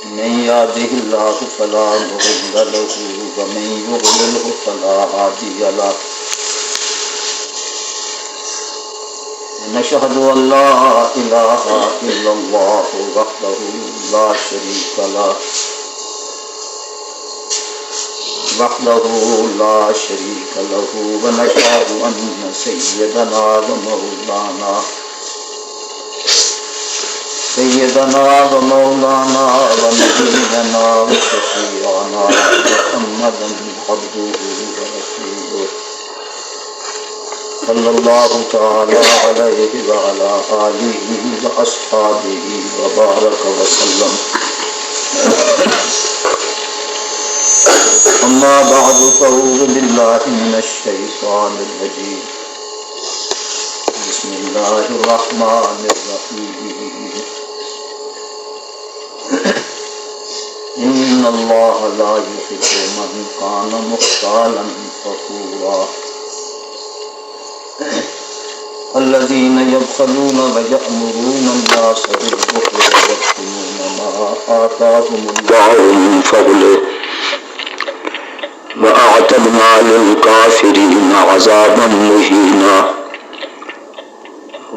من يهده الله فلا مضل له ومن يضلل فلا هادي له ونشهد أن لا إله إلا الله وحده لا شريك له ونشهد أن سيدنا ومولانا ونبينا وشفيعنا محمدا عبده ورسوله صلى الله تعالى عليه وعلى آله وأصحابه وبارك وسلم. أما بعد فأعوذ بالله من الشيطان الرجيم. بسم الله الرحمن الرحيم. إن الله لا يحب من كان مختالا فخورا. الذين يبخلون ويأمرون الناس بالبخل ويكتمون ما آتاهم الله من فضله وأعتدنا للكافرين عذابا مهينا.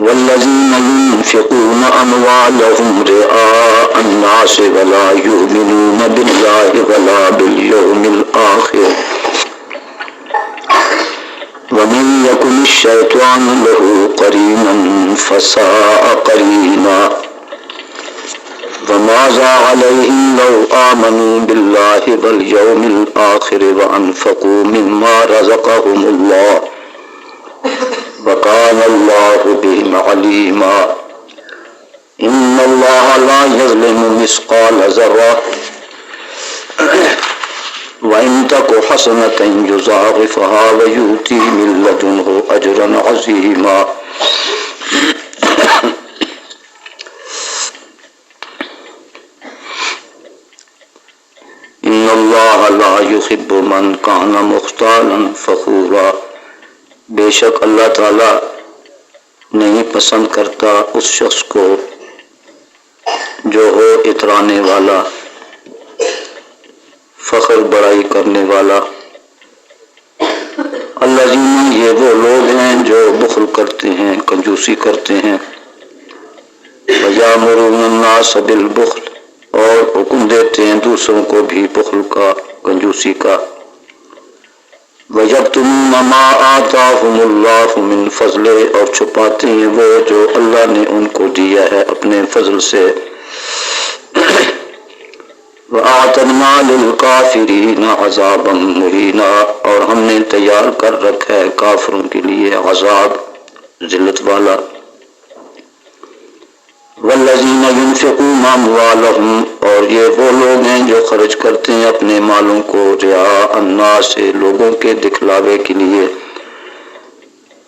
والذين ينفقون أموالهم رئاء الناس ولا يؤمنون بالله ولا باليوم الآخر ومن يكن الشيطان له قرينا فساء قرينا. وماذا عليهم لو آمنوا بالله واليوم الآخر وأنفقوا مما رزقهم الله وكان الله بهم عليما. إن الله لا يظلم مثقال ذرة وإن تك حسنة يضاعفها ويؤتي من لدنه أجرا عظيما. إن الله لا يحب من كان مختالا فخورا. بے شک اللہ تعالی نہیں پسند کرتا اس شخص کو جو ہو اترانے والا، فخر بڑائی کرنے والا. الذین، یہ وہ لوگ ہیں جو بخل کرتے ہیں، کنجوسی کرتے ہیں. وَيَأْمُرُونَ النَّاسَ بِالْبُخْلِ، اور حکم دیتے ہیں دوسروں کو بھی بخل کا، کنجوسی کا. وَيَكْتُمُونَ مَا آتَاهُمُ اللَّهُ مِنْ فَضْلِهِ، اور چھپاتے ہیں وہ جو اللہ نے ان کو دیا ہے اپنے فضل سے. وَأَعْتَدْنَا لِلْكَافِرِينَ عَذَابًا مُهِينًا، اور ہم نے تیار کر رکھا ہے کافروں کے لیے عذاب ذلت والا. وَالَّذِينَ يُنْفِقُونَ أَمْوَالَهُمْ، اور یہ وہ لوگ ہیں جو خرچ کرتے ہیں اپنے مالوں کو رِعَاءَ النَّاسِ، لوگوں کے دکھلاوے کے لیے.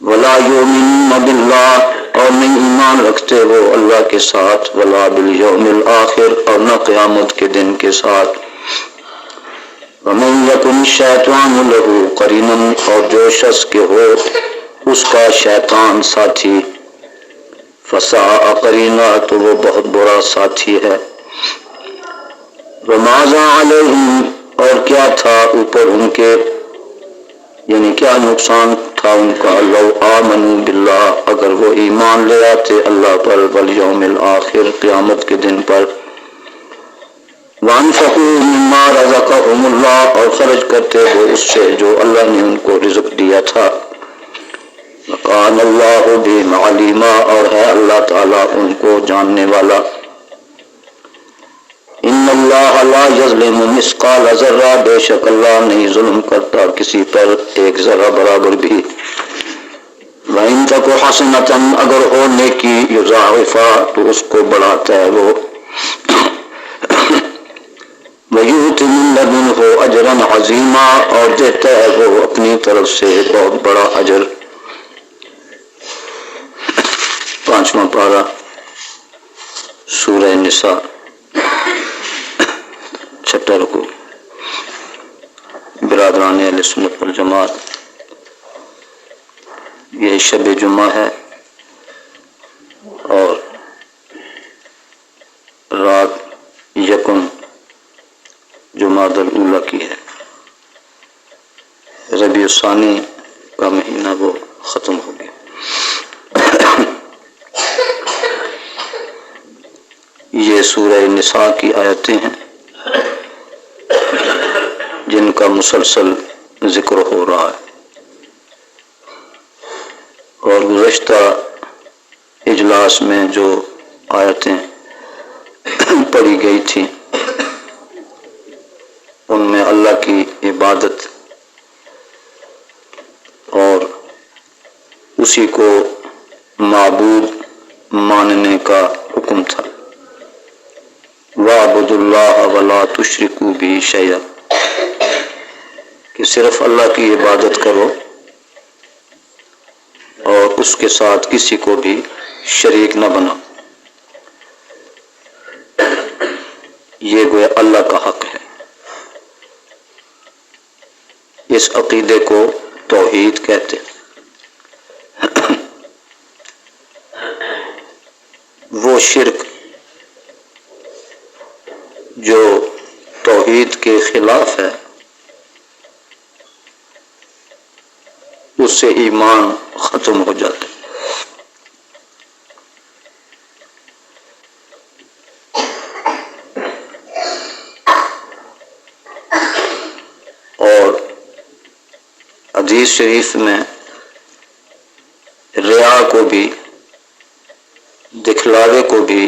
وَلَا يُؤْمِنُونَ بِاللَّهِ، اور نہیں ایمان رکھتے وہ اللہ کے ساتھ. وَلَا بِالْيَوْمِ الْآخِرِ، اور نہ قیامت کے دن کے ساتھ. وَمَنْ يَكُنِ الشَّيْطَانُ لَهُ قَرِينًا، اور جو شخص کے ہو اس کا شیطان ساتھی. فَسَاءَ قَرِينًا، تو وہ بہت برا ساتھی ہے. وَمَاذَا عَلَيْهِمْ، اور کیا تھا اوپر ان کے، یعنی کیا نقصان تھا ان کا. لَوْ آمَنُوا بِاللَّهِ، اگر وہ ایمان لے آتے اللہ پر. وَالْيَوْمِ الْآخِرِ، قیامت کے دن پر. وَأَنفَقُوا مِمَّا رَزَقَهُمُ اللَّهُ، اور خرچ کرتے وہ اس سے جو اللہ نے ان کو رزق دیا تھا. وَكَانَ اللَّهُ بِهِمْ عَلِيمًا، اور ہے اللہ تعالیٰ ان کو جاننے والا. إِنَّ اللَّهَ لَا يَظْلِمُ مِثْقَالَ ذَرَّةٍ، بے شک اللہ نہیں ظلم کرتا کسی پر ایک ذرہ برابر بھی. وَإِن تَكُ حَسَنَةً، اگر ہو نیکی، يُضَاعِفْهَا، تو اس کو بڑھاتا ہے وہ. وَيُؤْتِ مِن لَّدُنْهُ أَجْرًا عَظِيمًا، اور دیتا ہے وہ اپنی طرف سے بہت بڑا اجر. 5واں پارہ سورہ نساء، 6واں رکوع. برادران اہل سنت والجماعت، یہ شب جمعہ ہے اور رات یکم جمادی الاولیٰ کی ہے، ربیع الثانی کا مہینہ وہ ختم ہو گیا۔ یہ سورہ نساء کی آیتیں ہیں جن کا مسلسل ذکر ہو رہا ہے، اور گزشتہ اجلاس میں جو آیتیں پڑھی گئی تھی ان میں اللہ کی عبادت اور اسی کو معبود ماننے کا حکم تھا۔ وَاعْبُدُوا اللَّهَ وَلَا تُشْرِكُوا بِهِ شَيْئًا، کہ صرف اللہ کی عبادت کرو اور اس کے ساتھ کسی کو بھی شریک نہ بناؤ۔ یہ گویا اللہ کا حق ہے۔ اس عقیدے کو توحید کہتے ہیں۔ وہ شرک جو توحید کے خلاف ہے اس سے ایمان ختم ہو جاتا ہے۔ اور حدیث شریف میں ریا کو بھی، دکھلاوے کو بھی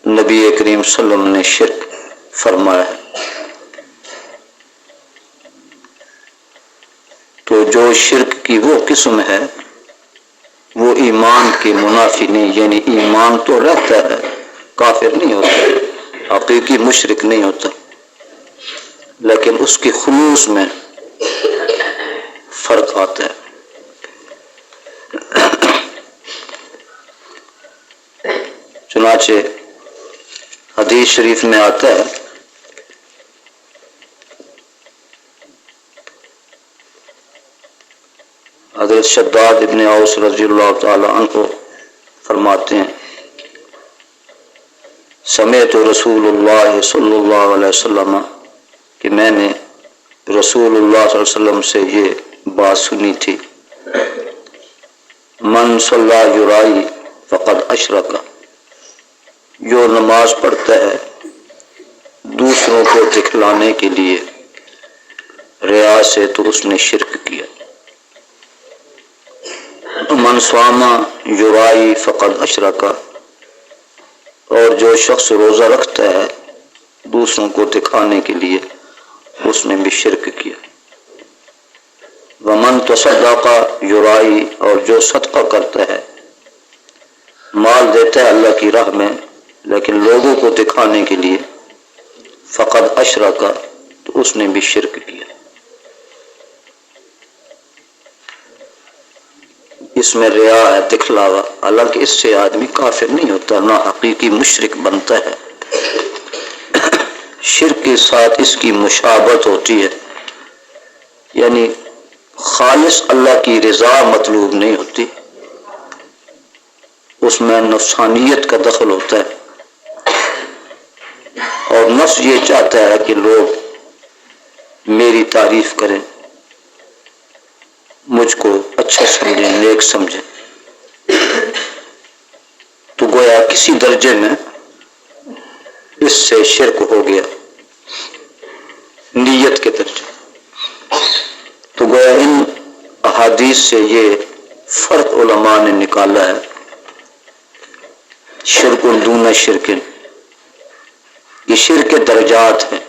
نبی کریم صلی اللہ علیہ وسلم نے شرک فرمایا ہے۔ تو جو شرک کی وہ قسم ہے وہ ایمان کے منافی نہیں، یعنی ایمان تو رہتا ہے، کافر نہیں ہوتا، حقیقی مشرک نہیں ہوتا، لیکن اس کی خلوص میں فرق آتا ہے۔ چنانچہ حدیث شریف میں آتا ہے حضرت شداد ابن اوس رضی اللہ تعالی عنہ فرماتے ہیں، سمعت رسول اللہ صلی اللہ علیہ وسلم، کہ میں نے رسول اللہ صلی اللہ علیہ وسلم سے یہ بات سنی تھی، من صلی یرائی فقد اشرک، جو نماز پڑھتا ہے دوسروں کو دکھلانے کے لیے ریا سے تو اس نے شرک کیا۔ من صام یرائی فقد اشرک، اور جو شخص روزہ رکھتا ہے دوسروں کو دکھانے کے لیے اس نے بھی شرک کیا۔ ومن تصدق یرائی، اور جو صدقہ کرتا ہے، مال دیتا ہے اللہ کی راہ میں لیکن لوگوں کو دکھانے کے لیے، فقد اشرک، تو اس نے بھی شرک کیا۔ اس میں ریا ہے، دکھلاوا، حالانکہ اس سے آدمی کافر نہیں ہوتا، نہ حقیقی مشرک بنتا ہے۔ شرک کے ساتھ اس کی مشابہت ہوتی ہے، یعنی خالص اللہ کی رضا مطلوب نہیں ہوتی، اس میں نفسانیت کا دخل ہوتا ہے، اور نفس یہ چاہتا ہے کہ لوگ میری تعریف کریں، مجھ کو اچھا سمجھیں، نیک سمجھیں۔ تو گویا کسی درجے میں اس سے شرک ہو گیا، نیت کے درجے۔ تو گویا ان احادیث سے یہ فرق علماء نے نکالا ہے، شرک دون شرک، یہ شرک کے درجات ہیں۔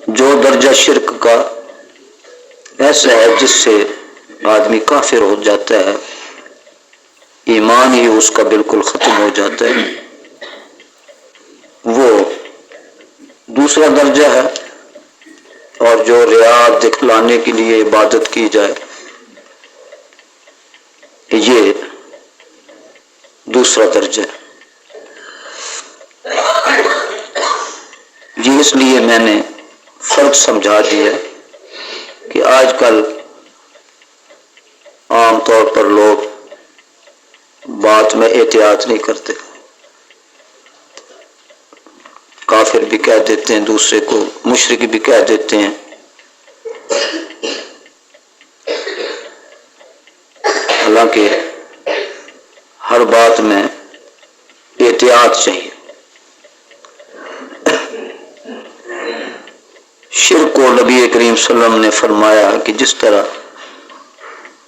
جو درجہ شرک کا ایسا ہے جس سے آدمی کافر ہو جاتا ہے، ایمان ہی اس کا بالکل ختم ہو جاتا ہے، وہ دوسرا درجہ ہے۔ اور جو ریا دکھلانے کے لیے عبادت کی جائے یہ دوسرا درجہ ہے۔ یہ اس لیے میں نے فرق سمجھا دیا کہ آج کل عام طور پر لوگ بات میں احتیاط نہیں کرتے، کافر بھی کہہ دیتے ہیں، دوسرے کو مشرک بھی کہہ دیتے ہیں۔ حالانکہ ہر بات میں احتیاط چاہیے۔ شرک کو نبی کریم صلی اللہ علیہ وسلم نے فرمایا کہ جس طرح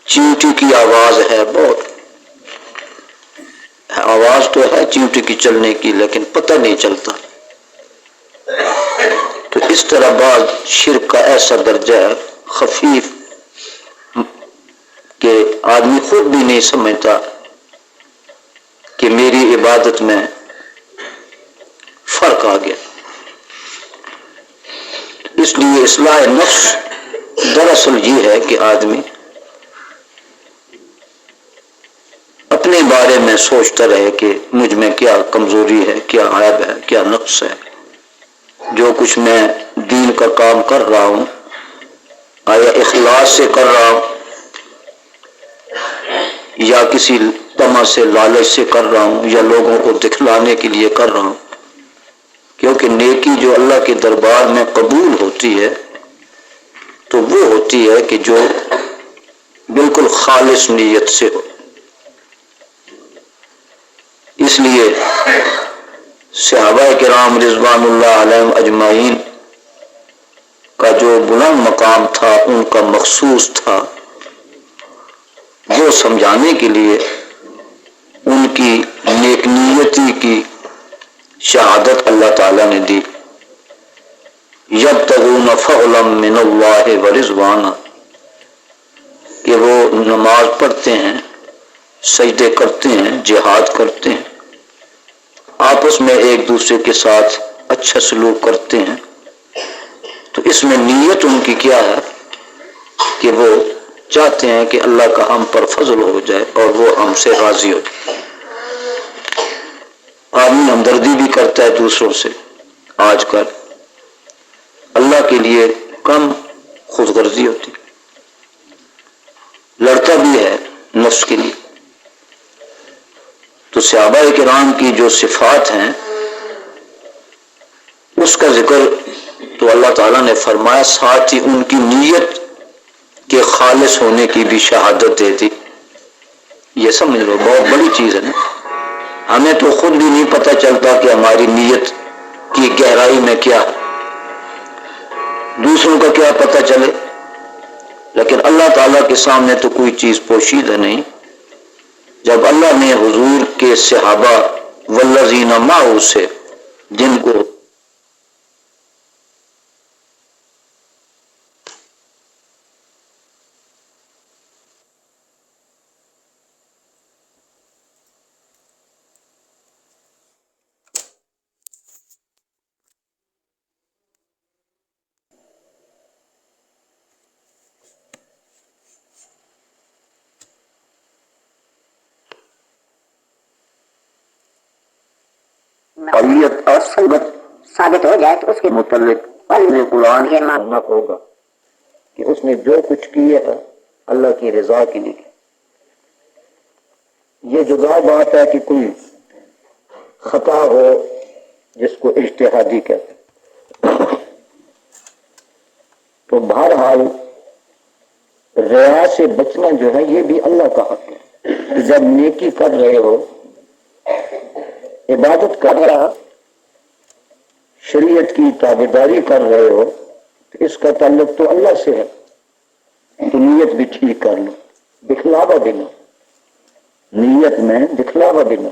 چیونٹی کی آواز ہے، بہت آواز تو ہے چیونٹی کی چلنے کی، لیکن پتہ نہیں چلتا، تو اس طرح بعض شرک کا ایسا درجہ ہے خفیف کہ آدمی خود بھی نہیں سمجھتا کہ میری عبادت میں فرق آ گیا۔ اس لیے اصلاح نفس دراصل یہ ہے کہ آدمی اپنے بارے میں سوچتا رہے کہ مجھ میں کیا کمزوری ہے، کیا عیب ہے، کیا نقص ہے۔ جو کچھ میں دین کا کام کر رہا ہوں، آیا اخلاص سے کر رہا ہوں یا کسی طمع سے، لالچ سے کر رہا ہوں، یا لوگوں کو دکھلانے کے لیے کر رہا ہوں۔ کیونکہ نیکی جو اللہ کے دربار میں قبول ہوتی ہے تو وہ ہوتی ہے کہ جو بالکل خالص نیت سے ہو۔ اس لیے صحابہ کرام رضوان اللہ علیہم اجمعین کا جو بلند مقام تھا، ان کا مخصوص تھا، وہ سمجھانے کے لیے ان کی نیک نیتی کی شہادت اللہ تعالیٰ نے دی۔ یبتغون فضلا من اللہ ورضوانا، کہ وہ نماز پڑھتے ہیں، سجدے کرتے ہیں، جہاد کرتے ہیں، آپس میں ایک دوسرے کے ساتھ اچھا سلوک کرتے ہیں۔ تو اس میں نیت ان کی کیا ہے کہ وہ چاہتے ہیں کہ اللہ کا ہم پر فضل ہو جائے اور وہ ہم سے راضی ہو جائے۔ آدمی ہمدردی بھی کرتا ہے دوسروں سے، آج کل اللہ کے لیے کم خود غرضی ہوتی، لڑتا بھی ہے نفس کے لیے۔ تو صحابہ کرام کی جو صفات ہیں اس کا ذکر تو اللہ تعالیٰ نے فرمایا، ساتھ ہی ان کی نیت کے خالص ہونے کی بھی شہادت دے دی۔ یہ سمجھ لو بہت بڑی چیز ہے نا۔ ہمیں تو خود بھی نہیں پتہ چلتا کہ ہماری نیت کی گہرائی میں کیا ہے، دوسروں کا کیا پتہ چلے، لیکن اللہ تعالیٰ کے سامنے تو کوئی چیز پوشیدہ نہیں۔ جب اللہ نے حضور کے صحابہ والذین معہ سے، جن کو قومیت اور سنگت ثابت ہو جائے تو اس کے متعلق قرآن سنت ہوگا کہ اس نے جو کچھ کیا ہے اللہ کی رضا کے لیے۔ یہ جدا بات ہے کہ کوئی خطا ہو جس کو اجتہادی کہتے ہیں، تو بہرحال ریا سے بچنا جو ہے یہ بھی اللہ کا حق ہے۔ جب نیکی کر رہے ہو، عبادت کر رہے ہو، شریعت کی تابعداری کر رہے ہو، تو اس کا تعلق تو اللہ سے ہے، تو نیت بھی ٹھیک کر لو، دکھلاوا بھی نہ، نیت میں دکھلاوا بھی نہ،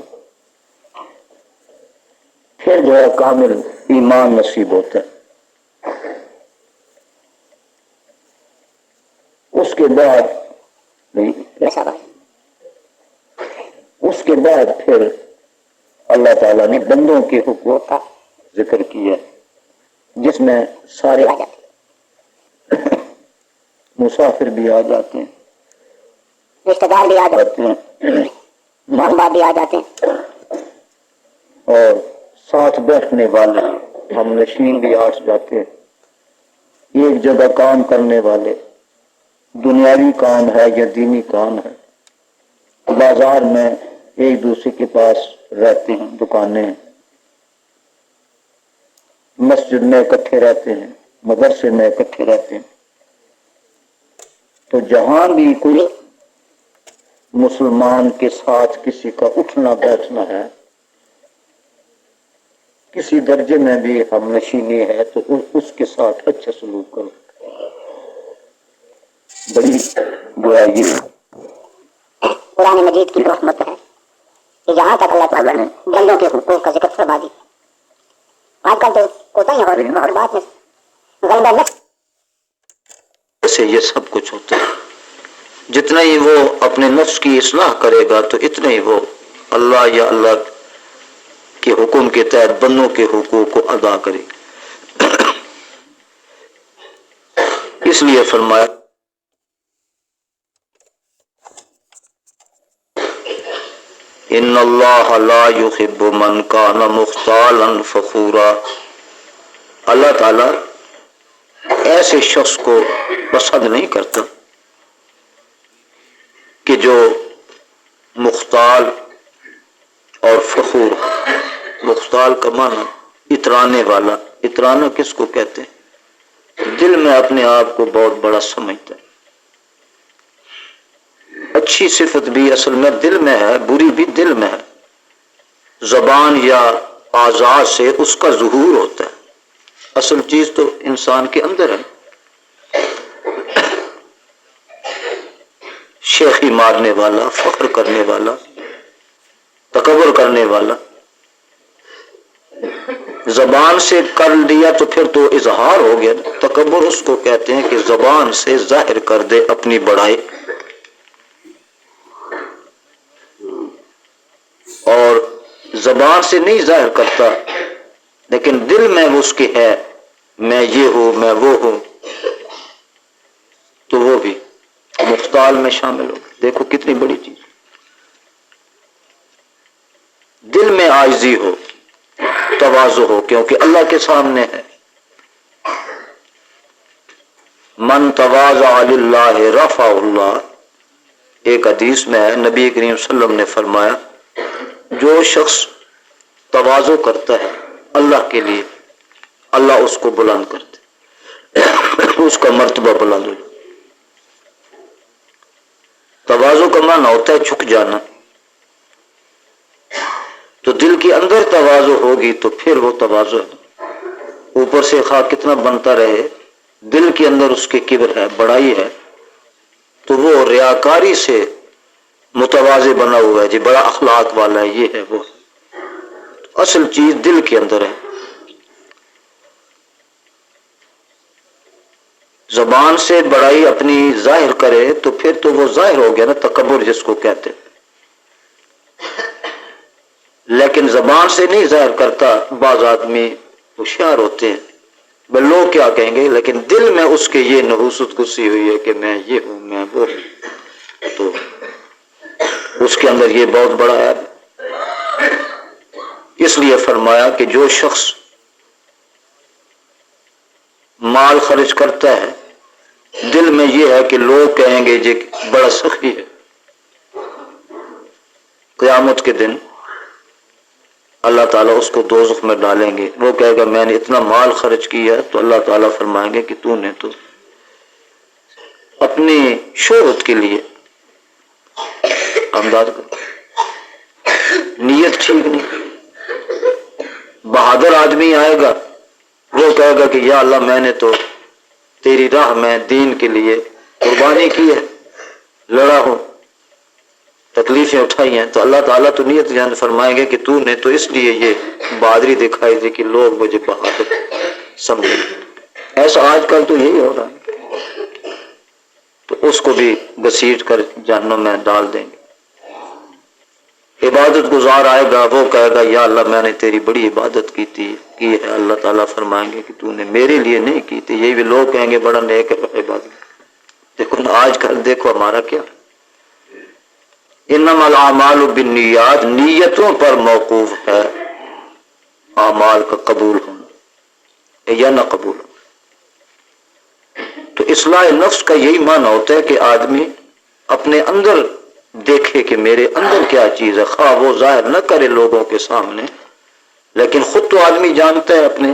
پھر جو ہے کامل ایمان نصیب ہوتا ہے۔ اس کے بعد پھر اللہ تعالیٰ نے بندوں کے حقوق کا ذکر کیا، جس میں سارے مسافر بھی آ جاتے ہیں، رشتہ دار بھی آ جاتے ہیں، ماں باپ بھی آ جاتے ہیں، اور ساتھ بیٹھنے والے ہم نشین بھی آ جاتے ہیں، ایک جگہ کام کرنے والے، دنیاوی کام ہے یا دینی کام ہے، بازار میں ایک دوسرے کے پاس رہتے ہیں، دکانیں ہیں، مسجد میں اکٹھے رہتے ہیں، مدرسے میں اکٹھے رہتے ہیں، تو جہاں بھی کوئی مسلمان کے ساتھ کسی کا اٹھنا بیٹھنا ہے، کسی درجے میں بھی ہم نشینی ہے، تو اس کے ساتھ اچھا سلوک کرو. بڑی گویا یہ قرآن مجید کی رحمت ہے کہ جہاں تک اللہ تعالیٰ نے بندوں کے حقوق کا ذکر فرما دی. آج کل تو ہوتا ہی ہے ہر بات میں غلبہ نفس سے یہ سب کچھ ہوتا ہے. جتنا ہی وہ اپنے نفس کی اصلاح کرے گا تو اتنا ہی وہ اللہ یا اللہ کے حکم کے تحت بندوں کے حقوق کو ادا کرے. اس لیے فرمایا ان اللہ لا يحب من کان مختالا فخورا. اللہ تعالی ایسے شخص کو پسند نہیں کرتا کہ جو مختال اور فخور. مختال کا معنی اترانے والا. اترانا کس کو کہتے ہیں؟ دل میں اپنے آپ کو بہت بڑا سمجھتا ہے. اچھی صفت بھی اصل میں دل میں ہے، بری بھی دل میں ہے. زبان یا اعضاء سے اس کا ظہور ہوتا ہے، اصل چیز تو انسان کے اندر ہے. شیخی مارنے والا، فخر کرنے والا، تکبر کرنے والا زبان سے کر لیا تو پھر تو اظہار ہو گیا. تکبر اس کو کہتے ہیں کہ زبان سے ظاہر کر دے اپنی بڑائی، اور زبان سے نہیں ظاہر کرتا لیکن دل میں اس کے ہے میں یہ ہوں، میں وہ ہوں، تو وہ بھی مختال میں شامل ہو. دیکھو کتنی بڑی چیز. دل میں عاجزی ہو، تواضع ہو، کیونکہ اللہ کے سامنے ہے. من تواضع للہ رفع اللہ. ایک حدیث میں ہے نبی کریم صلی اللہ علیہ وسلم نے فرمایا جو شخص تواضع کرتا ہے اللہ کے لیے اللہ اس کو بلند کرتے، اس کا مرتبہ بلند ہو. تواضع کا معنی ہوتا ہے جھک جانا. تو دل کے اندر تواضع ہوگی تو پھر وہ تواضع ہے. اوپر سے خواہ کتنا بنتا رہے، دل کے اندر اس کے کبر ہے، بڑائی ہے، تو وہ ریاکاری سے متواضع بنا ہوا ہے، جی بڑا اخلاق والا ہے، یہ ہے وہ. اصل چیز دل کے اندر ہے. زبان سے بڑائی اپنی ظاہر کرے تو پھر تو وہ ظاہر ہو گیا نا، تکبر جس کو کہتے ہیں. لیکن زبان سے نہیں ظاہر کرتا. بعض آدمی ہوشیار ہوتے ہیں، بل لوگ کیا کہیں گے، لیکن دل میں اس کے یہ نحوست گھسی ہوئی ہے کہ میں یہ ہوں، میں وہ ہوں، تو اس کے اندر یہ بہت بڑا ہے. اس لیے فرمایا کہ جو شخص مال خرچ کرتا ہے دل میں یہ ہے کہ لوگ کہیں گے یہ بڑا سخی ہے، قیامت کے دن اللہ تعالیٰ اس کو دوزخ میں ڈالیں گے. وہ کہے گا میں نے اتنا مال خرچ کیا، تو اللہ تعالیٰ فرمائیں گے کہ تو نے تو اپنی شہرت کے لیے امداد کر، نیت ٹھیک نہیں. بہادر آدمی آئے گا، وہ کہے گا کہ یا اللہ میں نے تو تیری راہ میں دین کے لیے قربانی کی ہے، لڑا ہوں، تکلیفیں اٹھائی ہیں. تو اللہ تعالیٰ تو نیت جان فرمائیں گے کہ تو نے تو اس لیے یہ بہادری دکھائی تھی کہ لوگ مجھے بہادر سمجھیں. ایسا آج کل تو یہی ہو رہا ہے. تو اس کو بھی گھسیٹ کر جہنم میں ڈال دیں گے. عبادت گزار آئے گا، وہ کہے گا یا اللہ میں نے تیری بڑی عبادت کی ہے. اللہ تعالیٰ فرمائیں گے کہ تو نے میرے لیے نہیں کی تھی. یہ بھی لوگ کہیں گے بڑا نیک ہے عبادت. دیکھو نا آج کل دیکھو ہمارا کیا، انما الاعمال بالنیات، نیتوں پر موقوف ہے اعمال کا قبول ہونا یا نہ قبول ہونا. تو اصلاح نفس کا یہی معنی ہوتا ہے کہ آدمی اپنے اندر دیکھے کہ میرے اندر کیا چیز ہے. خواہ وہ ظاہر نہ کرے لوگوں کے سامنے، لیکن خود تو آدمی جانتا ہے اپنے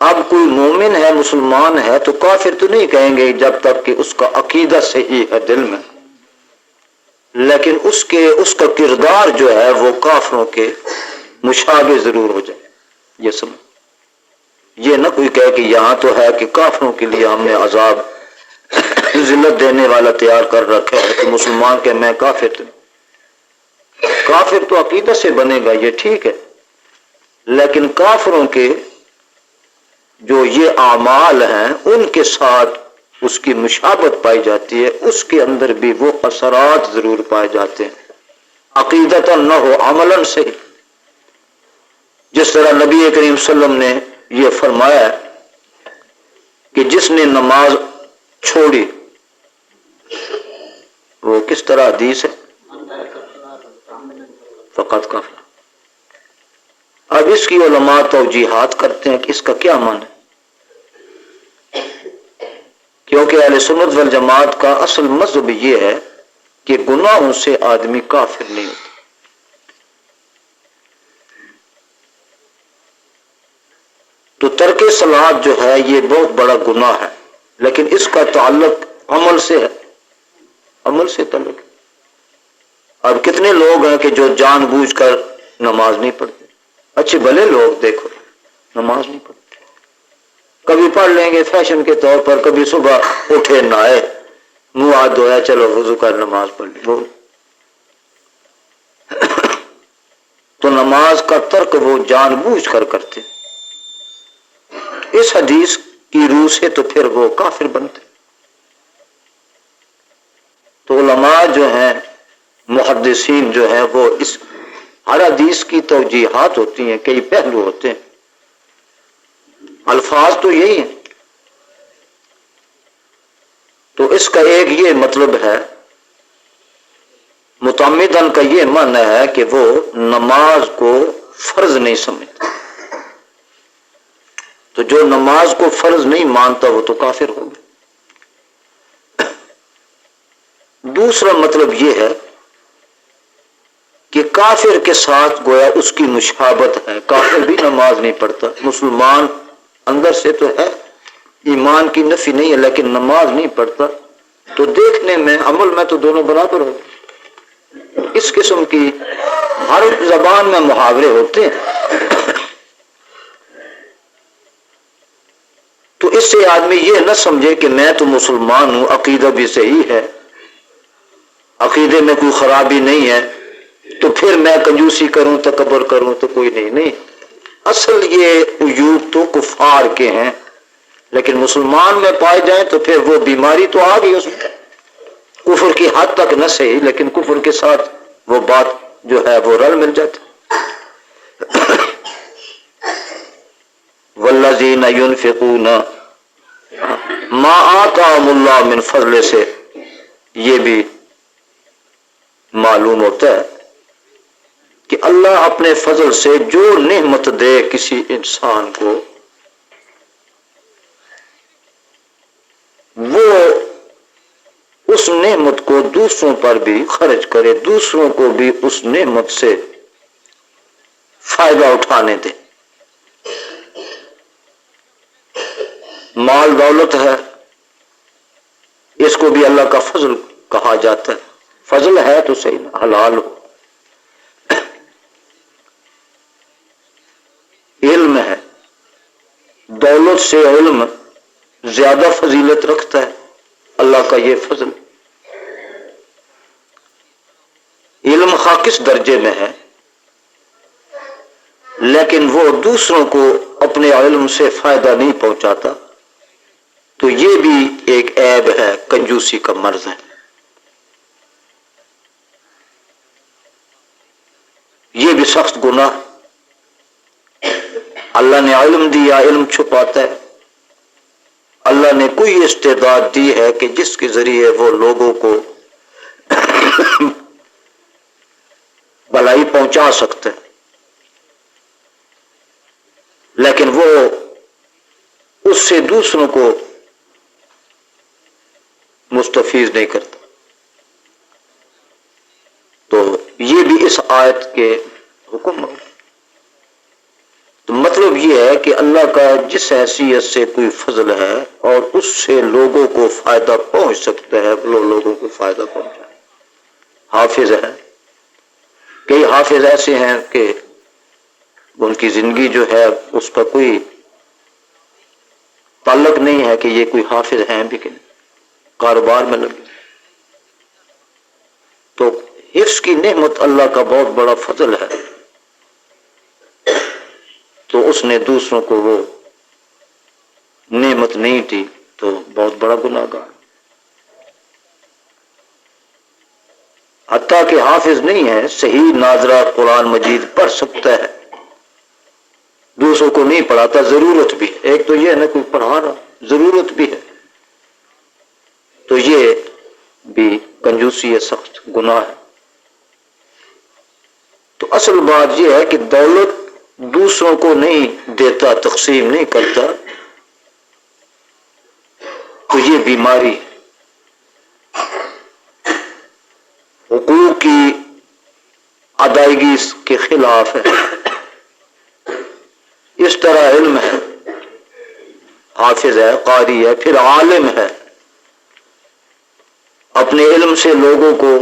اب کوئی مومن ہے، مسلمان ہے تو کافر تو نہیں کہیں گے جب تک کہ اس کا عقیدہ صحیح ہے دل میں، لیکن اس کا کردار جو ہے وہ کافروں کے مشابہ ضرور ہو جائے. یہ سمجھ، یہ نہ کوئی کہے کہ یہاں تو ہے کہ کافروں کے لیے ہم نے عذاب ذلت دینے والا تیار کر رکھا ہے، تو مسلمان کہ میں کافر تو کافر تو عقیدہ سے بنے گا، یہ ٹھیک ہے، لیکن کافروں کے جو یہ اعمال ہیں ان کے ساتھ اس کی مشابہت پائی جاتی ہے، اس کے اندر بھی وہ اثرات ضرور پائے جاتے ہیں، عقیدتاً نہ ہو عملاً سے. جس طرح نبی کریم صلی اللہ علیہ وسلم نے یہ فرمایا کہ جس نے نماز چھوڑی، وہ کس طرح حدیث ہے، فقط کفر. اب اس کی علماء توجیحات کرتے ہیں کہ اس کا کیا معنی ہے، کیونکہ اہل سنت والجماعت کا اصل مذہب یہ ہے کہ گناہوں سے آدمی کافر نہیں ہوتا. تو ترک صلاۃ جو ہے یہ بہت بڑا گناہ ہے، لیکن اس کا تعلق عمل سے ہے، عمل سے تعلق ہے. اب کتنے لوگ ہیں کہ جو جان بوجھ کر نماز نہیں پڑھتے، اچھے بھلے لوگ دیکھو نماز نہیں پڑھتے، کبھی پڑھ لیں گے فیشن کے طور پر، کبھی صبح اٹھے نہائے منہ ہاتھ دھویا چلو وضو کر نماز پڑھ لی. تو نماز کا ترک وہ جان بوجھ کر کرتے، اس حدیث کی روح سے تو پھر وہ کافر بنتے. تو علماء جو ہیں، محدثین جو ہیں، وہ اس ہر حدیث کی توجیحات ہوتی ہیں، کئی پہلو ہوتے ہیں، الفاظ تو یہی ہیں. تو اس کا ایک یہ مطلب ہے، متعمدن کا یہ معنی ہے کہ وہ نماز کو فرض نہیں سمجھتا. تو جو نماز کو فرض نہیں مانتا وہ تو کافر ہوگا. دوسرا مطلب یہ ہے کہ کافر کے ساتھ گویا اس کی مشابہت ہے، کافر بھی نماز نہیں پڑھتا، مسلمان اندر سے تو ہے، ایمان کی نفی نہیں ہے، لیکن نماز نہیں پڑھتا، تو دیکھنے میں عمل میں تو دونوں برابر ہو. اس قسم کی ہر زبان میں محاورے ہوتے ہیں. تو اس سے آدمی یہ نہ سمجھے کہ میں تو مسلمان ہوں، عقیدہ بھی صحیح ہے، عقیدے میں کوئی خرابی نہیں ہے، تو پھر میں کنجوسی کروں تکبر کروں تو کوئی نہیں. اصل یہ عیوب تو کفار کے ہیں، لیکن مسلمان میں پائے جائیں تو پھر وہ بیماری تو آ گئی اس میں، کفر کی حد تک نہ صحیح لیکن کفر کے ساتھ وہ بات جو ہے وہ رل مل جاتی. والذین ينفقون ما آتاهم اللہ من فضل سے یہ بھی معلوم ہوتا ہے کہ اللہ اپنے فضل سے جو نعمت دے کسی انسان کو، وہ اس نعمت کو دوسروں پر بھی خرچ کرے، دوسروں کو بھی اس نعمت سے فائدہ اٹھانے دے. مال دولت ہے، اس کو بھی اللہ کا فضل کہا جاتا ہے. فضل ہے تو صحیح حلال ہو. علم ہے، دولت سے علم زیادہ فضیلت رکھتا ہے، اللہ کا یہ فضل. علم خواہ کس درجے میں ہے، لیکن وہ دوسروں کو اپنے علم سے فائدہ نہیں پہنچاتا، تو یہ بھی ایک عیب ہے، کنجوسی کا مرض ہے. یہ بھی سخت گناہ. اللہ نے علم دیا، علم چھپاتا ہے. اللہ نے کوئی استعداد دی ہے کہ جس کے ذریعے وہ لوگوں کو بھلائی پہنچا سکتے ہیں، لیکن وہ اس سے دوسروں کو مستفیض نہیں کرتا. تو یہ بھی اس آیت کے حکم ہے. تو مطلب مطلب یہ ہے کہ اللہ کا جس حیثیت سے کوئی فضل ہے اور اس سے لوگوں کو فائدہ پہنچ سکتا ہے وہ لوگوں کو فائدہ پہنچائے. حافظ ہے، کئی حافظ ایسے ہیں کہ ان کی زندگی جو ہے اس کا کوئی تعلق نہیں ہے کہ یہ کوئی حافظ ہیں بھی کہ کاروبار میں لگے. تو حفظ کی نعمت اللہ کا بہت بڑا فضل ہے، تو اس نے دوسروں کو وہ نعمت نہیں دی تو بہت بڑا گناہ گار. حتیٰ کہ حافظ نہیں ہے، صحیح ناظرہ قرآن مجید پڑھ سکتا ہے، دوسروں کو نہیں پڑھاتا، ضرورت بھی ہے. ایک تو یہ ہے نا کوئی پڑھا رہا، ضرورت بھی ہے، تو یہ بھی کنجوسی ہے، سخت گناہ ہے. تو اصل بات یہ ہے کہ دولت دوسروں کو نہیں دیتا، تقسیم نہیں کرتا، تو یہ بیماری حقوق کی ادائیگی کے خلاف ہے. اس طرح علم ہے، حافظ ہے، قاری ہے، پھر عالم ہے، اپنے علم سے لوگوں کو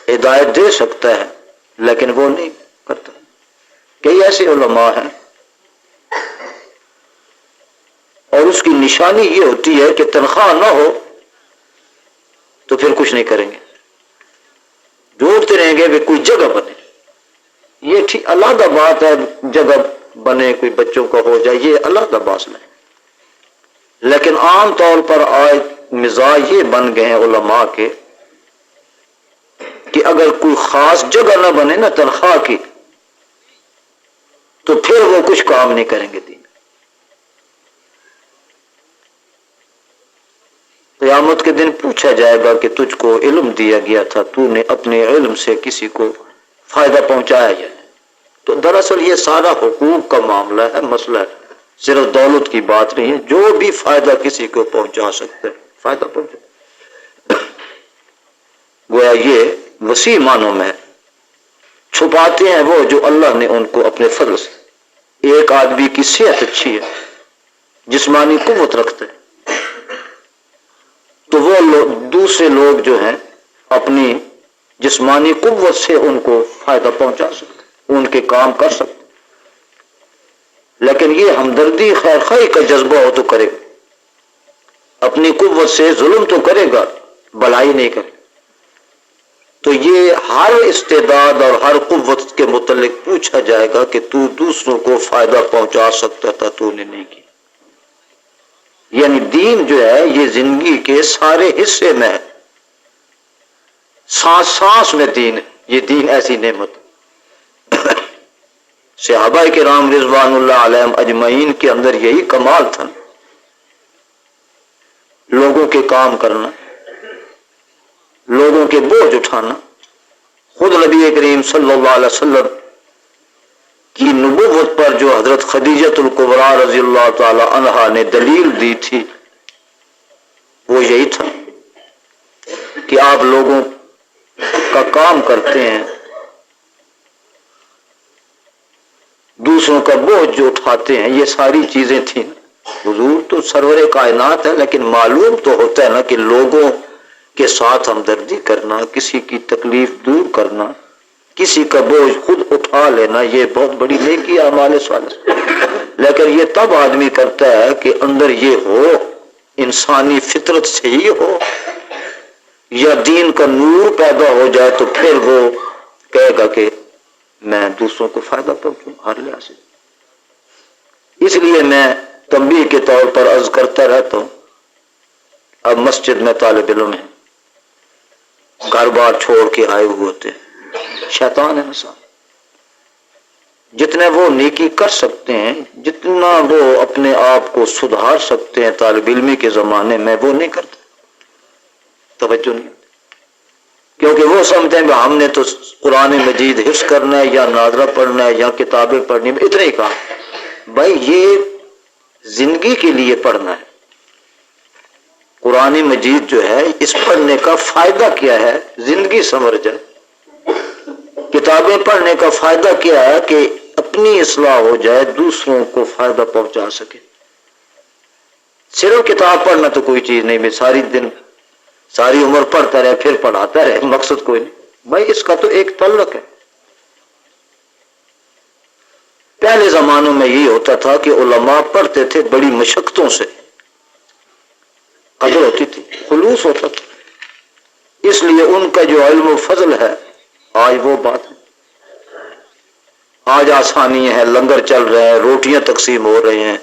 ہدایت دے سکتا ہے لیکن وہ نہیں کرتا. کئی ایسے علماء ہیں اور اس کی نشانی یہ ہوتی ہے کہ تنخواہ نہ ہو تو پھر کچھ نہیں کریں گے، ڈھونڈتے رہیں گے کہ کوئی جگہ بنے. یہ ٹھیک علیحدہ بات ہے، جگہ بنے، کوئی بچوں کا ہو جائے، یہ علیحدہ بات نہیں، لیکن عام طور پر آج مزاج یہ بن گئے ہیں علماء کے کہ اگر کوئی خاص جگہ نہ بنے نا تنخواہ کی تو پھر وہ کچھ کام نہیں کریں گے دین. قیامت کے دن پوچھا جائے گا کہ تجھ کو علم دیا گیا تھا، تو نے اپنے علم سے کسی کو فائدہ پہنچایا ہے. تو دراصل یہ سارا حقوق کا معاملہ ہے، مسئلہ ہے، صرف دولت کی بات نہیں ہے. جو بھی فائدہ کسی کو پہنچا سکتے فائدہ پہنچا، گویا یہ وسیع معنوں میں چھپاتے ہیں وہ جو اللہ نے ان کو اپنے فضل سے. ایک آدمی کی صحت اچھی ہے، جسمانی قوت رکھتے ہیں، تو وہ دوسرے لوگ جو ہیں اپنی جسمانی قوت سے ان کو فائدہ پہنچا سکتے، ان کے کام کر سکتے. لیکن یہ ہمدردی خیر خواہی کا جذبہ ہو تو کرے گا، اپنی قوت سے ظلم تو کرے گا، بھلائی نہیں کرے. تو یہ ہر استعداد اور ہر قوت کے متعلق پوچھا جائے گا کہ تو دوسروں کو فائدہ پہنچا سکتا تھا، تو نے نہیں کیا. یعنی دین جو ہے یہ زندگی کے سارے حصے میں ہے، سانس سانس میں دین ہے. یہ دین ایسی نعمت. صحابہ کرام رضوان اللہ علیہم اجمعین کے اندر یہی کمال تھا، لوگوں کے کام کرنا، لوگوں کے بوجھ اٹھانا. خود نبی کریم صلی اللہ علیہ وسلم کی نبوت پر جو حضرت خدیجۃ الکبریٰ رضی اللہ تعالی عنہا نے دلیل دی تھی وہ یہی تھا کہ آپ لوگوں کا کام کرتے ہیں، دوسروں کا بوجھ جو اٹھاتے ہیں، یہ ساری چیزیں تھیں. حضور تو سرور کائنات ہے، لیکن معلوم تو ہوتا ہے نا کہ لوگوں کے ساتھ ہمدردی کرنا، کسی کی تکلیف دور کرنا، کسی کا بوجھ خود اٹھا لینا، یہ بہت بڑی نیکی ہے اعمال صالحہ. لیکن یہ تب آدمی کرتا ہے کہ اندر یہ ہو، انسانی فطرت سے ہی ہو، یا دین کا نور پیدا ہو جائے تو پھر وہ کہے گا کہ میں دوسروں کو فائدہ پہنچوں ہر لحاظ سے. اس لیے میں تنبیہ کے طور پر عرض کرتا رہتا ہوں، اب مسجد میں طالب علم ہیں، گھر بار چھوڑ کے آئے ہوئے ہوتے ہیں، شیطان ہے انسان. جتنے وہ نیکی کر سکتے ہیں، جتنا وہ اپنے آپ کو سدھار سکتے ہیں طالب علمی کے زمانے میں، وہ نہیں کرتے، توجہ نہیں، کیونکہ وہ سمجھتے ہیں کہ ہم نے تو قرآن مجید حفظ کرنا ہے یا ناظرہ پڑھنا ہے یا کتابیں پڑھنی ہے، اتنے ہی کام. بھائی یہ زندگی کے لیے پڑھنا ہے. قرآن مجید جو ہے اس پڑھنے کا فائدہ کیا ہے؟ زندگی سنور جائے. کتابیں پڑھنے کا فائدہ کیا ہے کہ اپنی اصلاح ہو جائے, دوسروں کو فائدہ پہنچا سکے. صرف کتاب پڑھنا تو کوئی چیز نہیں, میں ساری عمر پڑھتا رہے پھر پڑھاتا رہے, مقصد کوئی نہیں بھائی. اس کا تو ایک تعلق ہے. پہلے زمانوں میں یہ ہوتا تھا کہ علماء پڑھتے تھے بڑی مشقتوں سے, قدر ہوتی تھی, خلوص ہوتا تھا, اس لیے ان کا جو علم و فضل ہے آج وہ بات ہے. آج آسانی ہے, لنگر چل رہے ہیں, روٹیاں تقسیم ہو رہے ہیں,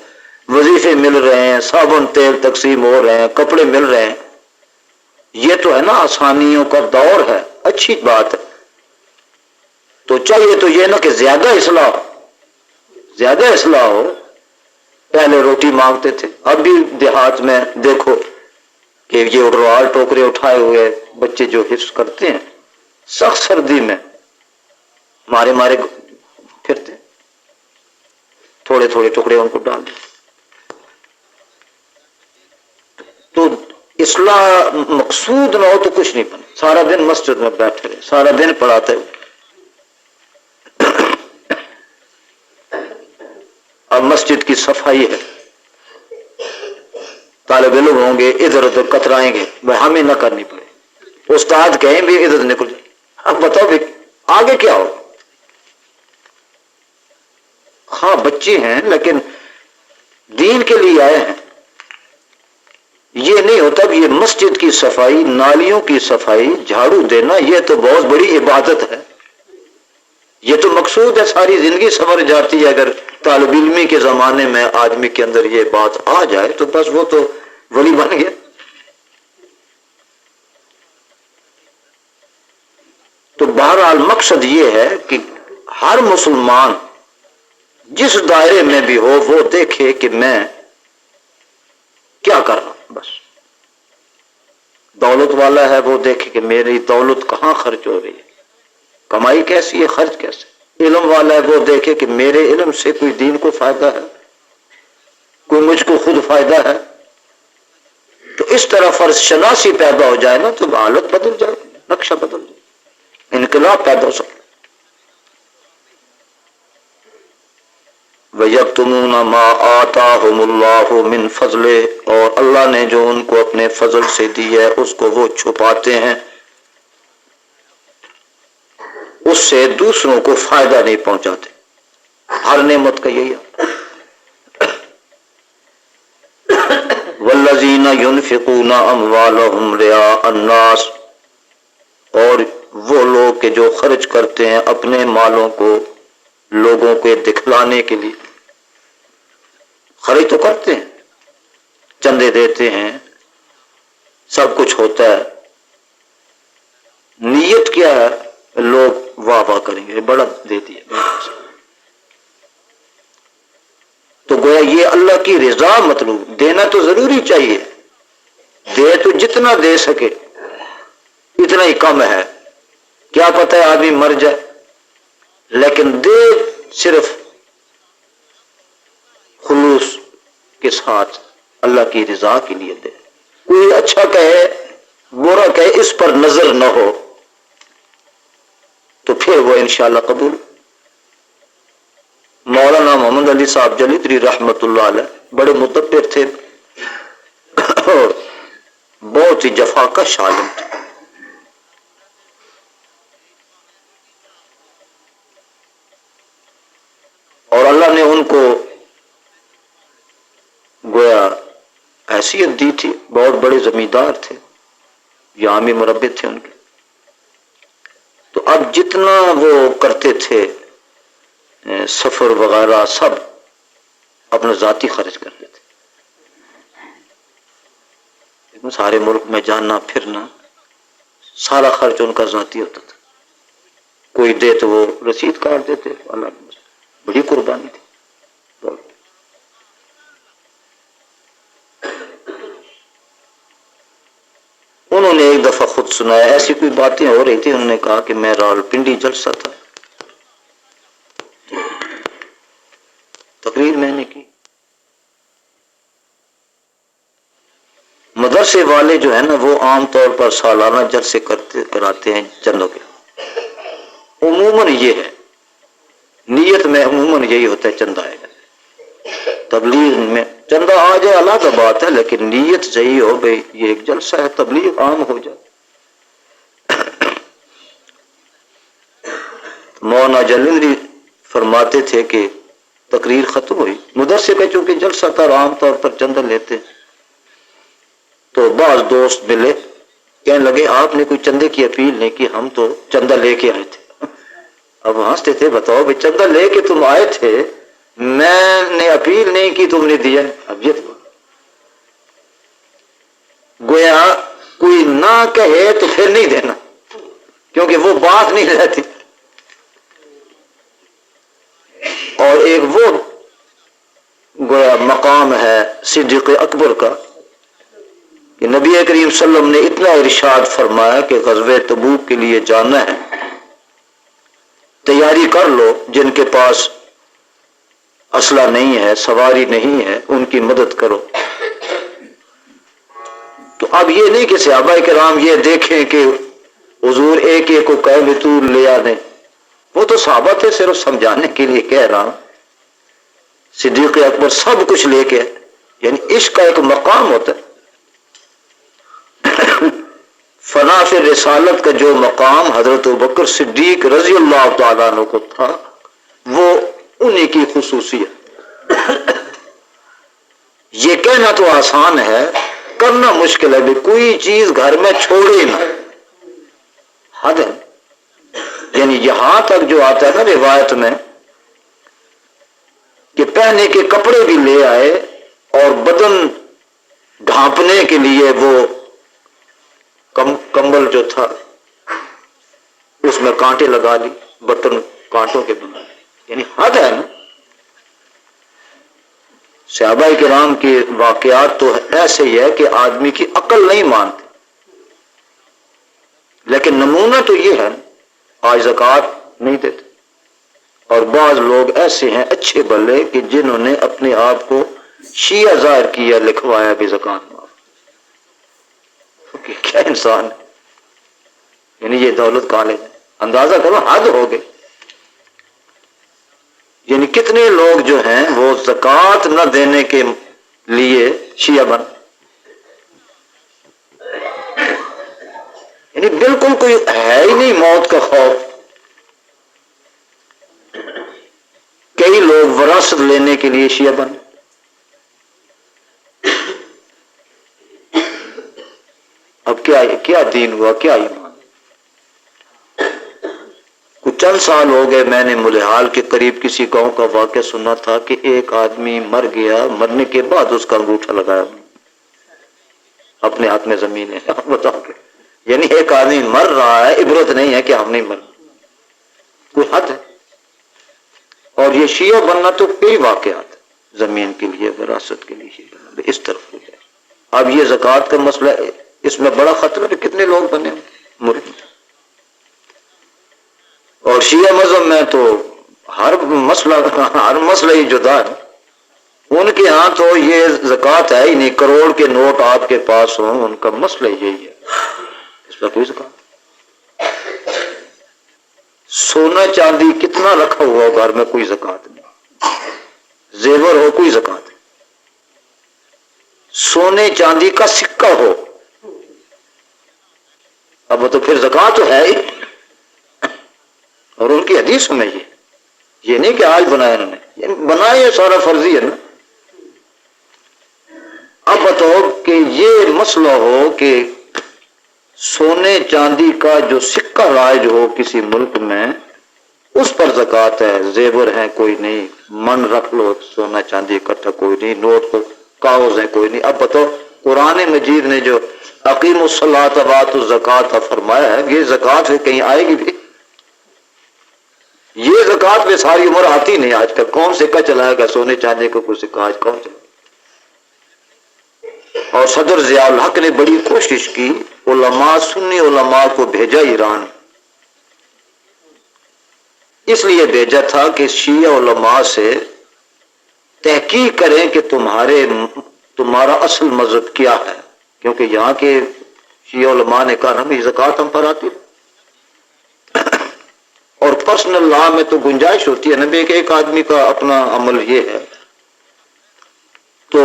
وظیفے مل رہے ہیں, صابن تیل تقسیم ہو رہے ہیں, کپڑے مل رہے ہیں. یہ تو ہے نا آسانیوں کا دور ہے, اچھی بات ہے. تو چاہیے تو یہ نا کہ زیادہ اصلاح ہو. پہلے روٹی مانگتے تھے, اب بھی دیہات میں دیکھو کہ یہ اٹروال ٹوکرے اٹھائے ہوئے بچے جو حفظ کرتے ہیں, سخت سردی میں مارے پھرتے, تھوڑے تھوڑے ٹکڑے ان کو ڈال دیں. تو اصلاح مقصود نہ ہو تو کچھ نہیں بنے. سارا دن مسجد میں بیٹھے رہے, سارا دن پڑھاتے ہوئے. اب مسجد کی صفائی ہے, طالب علم ہوں گے ادھر ادھر کترائیں گے, ہمیں نہ کرنی پڑے. استاد کہیں بھی ادھر نکل جائے. اب بتاؤ بھی آگے کیا ہو. ہاں بچے ہیں لیکن دین کے لیے آئے ہیں. یہ نہیں ہوتا کہ یہ مسجد کی صفائی, نالیوں کی صفائی, جھاڑو دینا یہ تو بہت بڑی عبادت ہے. یہ تو مقصود ہے, ساری زندگی سنور جاتی ہے. اگر طالب علمی کے زمانے میں آدمی کے اندر یہ بات آ جائے تو بس وہ تو ولی بن گیا. تو بہرحال مقصد یہ ہے کہ ہر مسلمان جس دائرے میں بھی ہو وہ دیکھے کہ میں کیا کر رہا ہوں. بس دولت والا ہے وہ دیکھے کہ میری دولت کہاں خرچ ہو رہی ہے, کمائی کیسی ہے, خرچ کیسے. علم والا ہے وہ دیکھے کہ میرے علم سے کوئی دین کو فائدہ ہے, کوئی مجھ کو خود فائدہ ہے. تو اس طرح فرض شناسی پیدا ہو جائے نا تو حالت بدل جائے, نقشہ بدل جائے, انقلاب پیدا ہو سکتا. وَيَكْتُمُونَ مَا آتَاهُمُ اللَّهُ مِنْ فَضْلِهِ, اور اللہ نے جو ان کو اپنے فضل سے دی ہے اس کو وہ چھپاتے ہیں, اس سے دوسروں کو فائدہ نہیں پہنچاتے. ہر نعمت کا یہی ہے. وَالَّذِينَ يُنْفِقُونَ أَمْوَالَهُمْ رِئَاءَ النَّاسِ, اور وہ لوگ کہ جو خرچ کرتے ہیں اپنے مالوں کو لوگوں کے دکھلانے کے لیے. خرچ تو کرتے ہیں, چندے دیتے ہیں, سب کچھ ہوتا ہے, نیت کیا ہے, لوگ واہ واہ کریں گے, بڑا دے دیا. تو گویا یہ اللہ کی رضا مطلوب. دینا تو ضروری چاہیے, دے تو جتنا دے سکے اتنا ہی کم ہے. کیا پتہ ہے آدمی مر جائے, لیکن دے صرف خلوص کے ساتھ اللہ کی رضا کے لیے دے. کوئی اچھا کہے برا کہے اس پر نظر نہ ہو تو پھر وہ انشاءاللہ قبول. مولانا محمد علی صاحب جلیتری رحمت اللہ علیہ بڑے مدبر تھے اور بہت ہی جفاکش عالم تھے. اور اللہ نے ان کو گویا حیثیت دی تھی, بہت بڑے زمیندار تھے, یامی مربع تھے ان کے. تو اب جتنا وہ کرتے تھے سفر وغیرہ سب اپنا ذاتی خرچ کرتے تھے. سارے ملک میں جانا پھرنا سارا خرچ ان کا ذاتی ہوتا تھا. کوئی دے تو وہ رسید کاٹ دیتے. اللہ بڑی قربانی تھی. انہوں نے ایک دفعہ خود سنایا, ایسی کوئی باتیں ہو رہی تھی, انہوں نے کہا کہ میں راولپنڈی جلسہ تھا, تقریر میں نے کی. مدرسے والے جو ہے نا وہ عام طور پر سالانہ جلسے کراتے ہیں چندوں کے. عموماً یہ ہے, نیت میں عموماً یہی ہوتا ہے چندہ آئے گا، تبلیغ میں چندہ آ جائے الگ بات ہے، لیکن نیت صحیح ہو گئی، یہ ایک جلسہ ہے، تبلیغ عام ہو جائے۔ مولانا جلندری فرماتے تھے کہ تقریر ختم ہوئی، مدرسے کا چونکہ جلسہ تھا اور عام طور پر چندہ لیتے، تو بعض دوست ملے، کہنے لگے آپ نے کوئی چندے کی اپیل نہیں کی، ہم تو چندہ لے کے آئے تھے۔ اب ہنستے تھے، بتاؤ بھائی چندہ لے کے تم آئے تھے، میں نے اپیل نہیں کی، تم نے دیا۔ اب یہ گویا کوئی نہ کہے تو پھر نہیں دینا، کیونکہ وہ بات نہیں رہتی۔ اور ایک وہ گویا مقام ہے صدیق اکبر کا کہ نبی کریم صلی اللہ علیہ وسلم نے اتنا ارشاد فرمایا کہ غزوہ تبوک کے لیے جانا ہے، تیاری کر لو، جن کے پاس اسلحہ نہیں ہے، سواری نہیں ہے، ان کی مدد کرو۔ تو اب یہ نہیں کہ صحابہ کرام یہ دیکھیں کہ حضور ایک ایک کو کہے بھی تو لے آ دیں، وہ تو صحابہ تھے، صرف سمجھانے کے لیے کہہ رہا ہوں۔ صدیق اکبر سب کچھ لے کے، یعنی عشق کا ایک مقام ہوتا ہے، فنا فی رسالت کا جو مقام حضرت ابوبکر صدیق رضی اللہ تعالیٰ عنہ کو تھا، وہ انہی کی خصوصیت۔ یہ کہنا تو آسان ہے، کرنا مشکل ہے، بھی کوئی چیز گھر میں چھوڑے نہ، حد ہے۔ یعنی یہاں تک جو آتا ہے نا روایت میں کہ پہننے کے کپڑے بھی لے آئے اور بدن ڈھانپنے کے لیے وہ کمبل جو تھا اس میں کانٹے لگا لی، بٹن کانٹوں کے بنا، یعنی حد ہے نا۔ صحابہ کرام کے واقعات تو ایسے ہی ہے کہ آدمی کی عقل نہیں مانتی، لیکن نمونہ تو یہ ہے، آج زکوٰۃ نہیں دیتے، اور بعض لوگ ایسے ہیں اچھے بھلے کہ جنہوں نے اپنے آپ کو شیعہ ظاہر کیا، لکھوایا بھی زکوٰۃ معاف۔ کیا انسان ہے، یعنی یہ دولت کہاں لے جائے، اندازہ کرو، حد ہو گئی۔ یعنی کتنے لوگ جو ہیں وہ زکوٰۃ نہ دینے کے لیے شیعہ بن، یعنی بالکل کوئی ہے ہی نہیں موت کا خوف۔ کئی لوگ وراثت لینے کے لیے شیعہ بن، اب کیا دین ہوا، کیا ایمان۔ کچھ چند سال ہو گئے، میں نے ملحال کے قریب کسی گاؤں کا واقعہ سنا تھا کہ ایک آدمی مر گیا، مرنے کے بعد اس کا انگوٹھا لگایا اپنے ہاتھ میں زمین ہے، بتاؤ کہ یعنی ایک آدمی مر رہا ہے، عبرت نہیں ہے کہ ہم نہیں مر، کوئی حد ہے۔ اور یہ شیعہ بننا تو کئی واقعات زمین کے لیے، وراثت کے لیے شیعہ بننا، اس طرف ہو جائے۔ اب یہ زکوٰۃ کا مسئلہ، اس میں بڑا خطرہ ہے، کتنے لوگ بنے مرید۔ اور شیعہ مذہب میں تو ہر مسئلہ ہی جدا ہے، ان کے ہاں تو یہ زکوٰۃ ہے ہی نہیں، کروڑ کے نوٹ آپ کے پاس ہوں، ان کا مسئلہ یہی ہے، اس پر کوئی زکوٰۃ۔ سونا چاندی کتنا رکھا ہوا ہو گھر میں، کوئی زکوٰۃ نہیں، زیور ہو کوئی زکوٰۃ نہیں، سونے چاندی کا سکہ ہو اب تو پھر زکوٰۃ تو ہے ہی۔ اور ان کی حدیث میں یہ نہیں کہ آج بنایا انہوں نے، بنایا یہ سارا فرضی ہے نا۔ اب بتاؤ کہ یہ مسئلہ ہو کہ سونے چاندی کا جو سکہ رائج ہو کسی ملک میں، اس پر زکوٰۃ ہے، زیور ہیں کوئی نہیں، من رکھ لو سونا چاندی اکٹھا کوئی نہیں، نوٹ کو کاغذ ہیں کوئی نہیں۔ اب بتاؤ قرآن مجید نے جو اقیموا الصلاۃ وآتوا الزکوٰۃ فرمایا ہے، یہ زکوٰۃ سے کہیں آئے گی بھی؟ یہ زکوٰۃ میں ساری عمر آتی نہیں آج تک، کون سکہ چلائے گا سونے چاندی کو، کوئی سکہ آج کون چلائے؟ اور صدر ضیاء الحق نے بڑی کوشش کی، علماء سنی علماء کو بھیجا ایران، اس لیے بھیجا تھا کہ شیعہ علماء سے تحقیق کریں کہ تمہارا اصل مذہب کیا ہے، کیونکہ یہاں کے شیعہ علماء نے کہا ہمیں زکوٰۃ ہم پر آتی، اور پرسنل لا میں تو گنجائش ہوتی ہے نا کہ ایک آدمی کا اپنا عمل یہ ہے. تو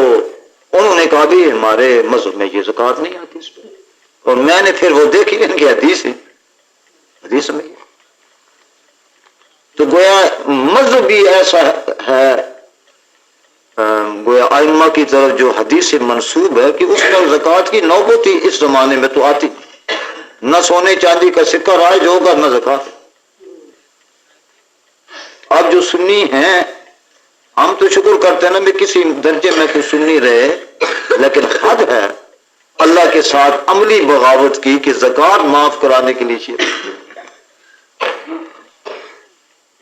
انہوں نے کہا بھی ہمارے مذہب میں یہ زکوٰۃ نہیں آتی اس پہ. اور میں نے پھر وہ دیکھی ان کی حدیث میں تو گویا مذہب بھی ایسا ہے گویا ائمہ کی طرف جو حدیث سے منسوب ہے کہ اس پر زکوٰۃ کی نوبت ہی اس زمانے میں تو آتی نہ سونے چاندی کا سکہ رائج ہوگا نہ زکوٰۃ. اب جو سنی ہیں ہم تو شکر کرتے ہیں نا بھی کسی درجے میں تو سنی رہے, لیکن حد ہے اللہ کے ساتھ عملی بغاوت کی کہ زکوٰۃ معاف کرانے کے لیے چاہیے.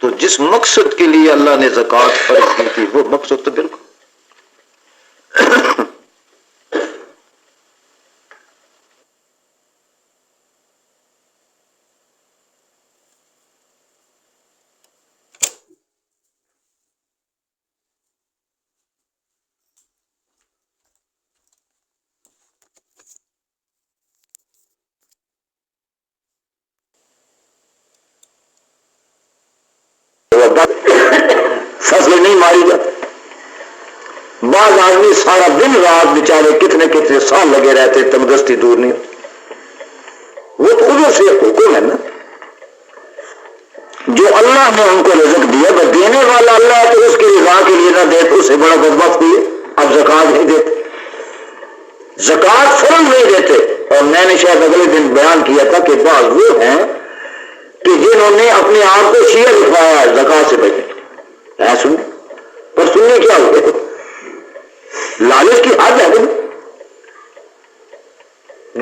تو جس مقصد کے لیے اللہ نے زکوٰۃ فرض کی تھی وہ مقصد تو بالکل فصل نہیں ماری جاتی. بعض آدمی سارا دن رات بیچارے کتنے سال لگے رہتے تندرستی دور نہیں. وہ تو ادھر سے حکم ہے نا جو اللہ نے ان کو رزق دیا, بس دینے والا اللہ ہے تو اس کی رضا کے لیے نہ دے تو اس سے بڑا بدبخت ہوئی. اب زکوٰۃ نہیں دیتے, زکوٰۃ فوراً نہیں دیتے. اور میں نے شاید اگلے دن بیان کیا تھا کہ بعض وہ ہیں کہ جنہوں نے اپنے آپ کو شیعہ لکھوایا ہے زکوٰۃ سے بچنے. سن پر سننے کیا ہوئے لالچ کی حد ہے.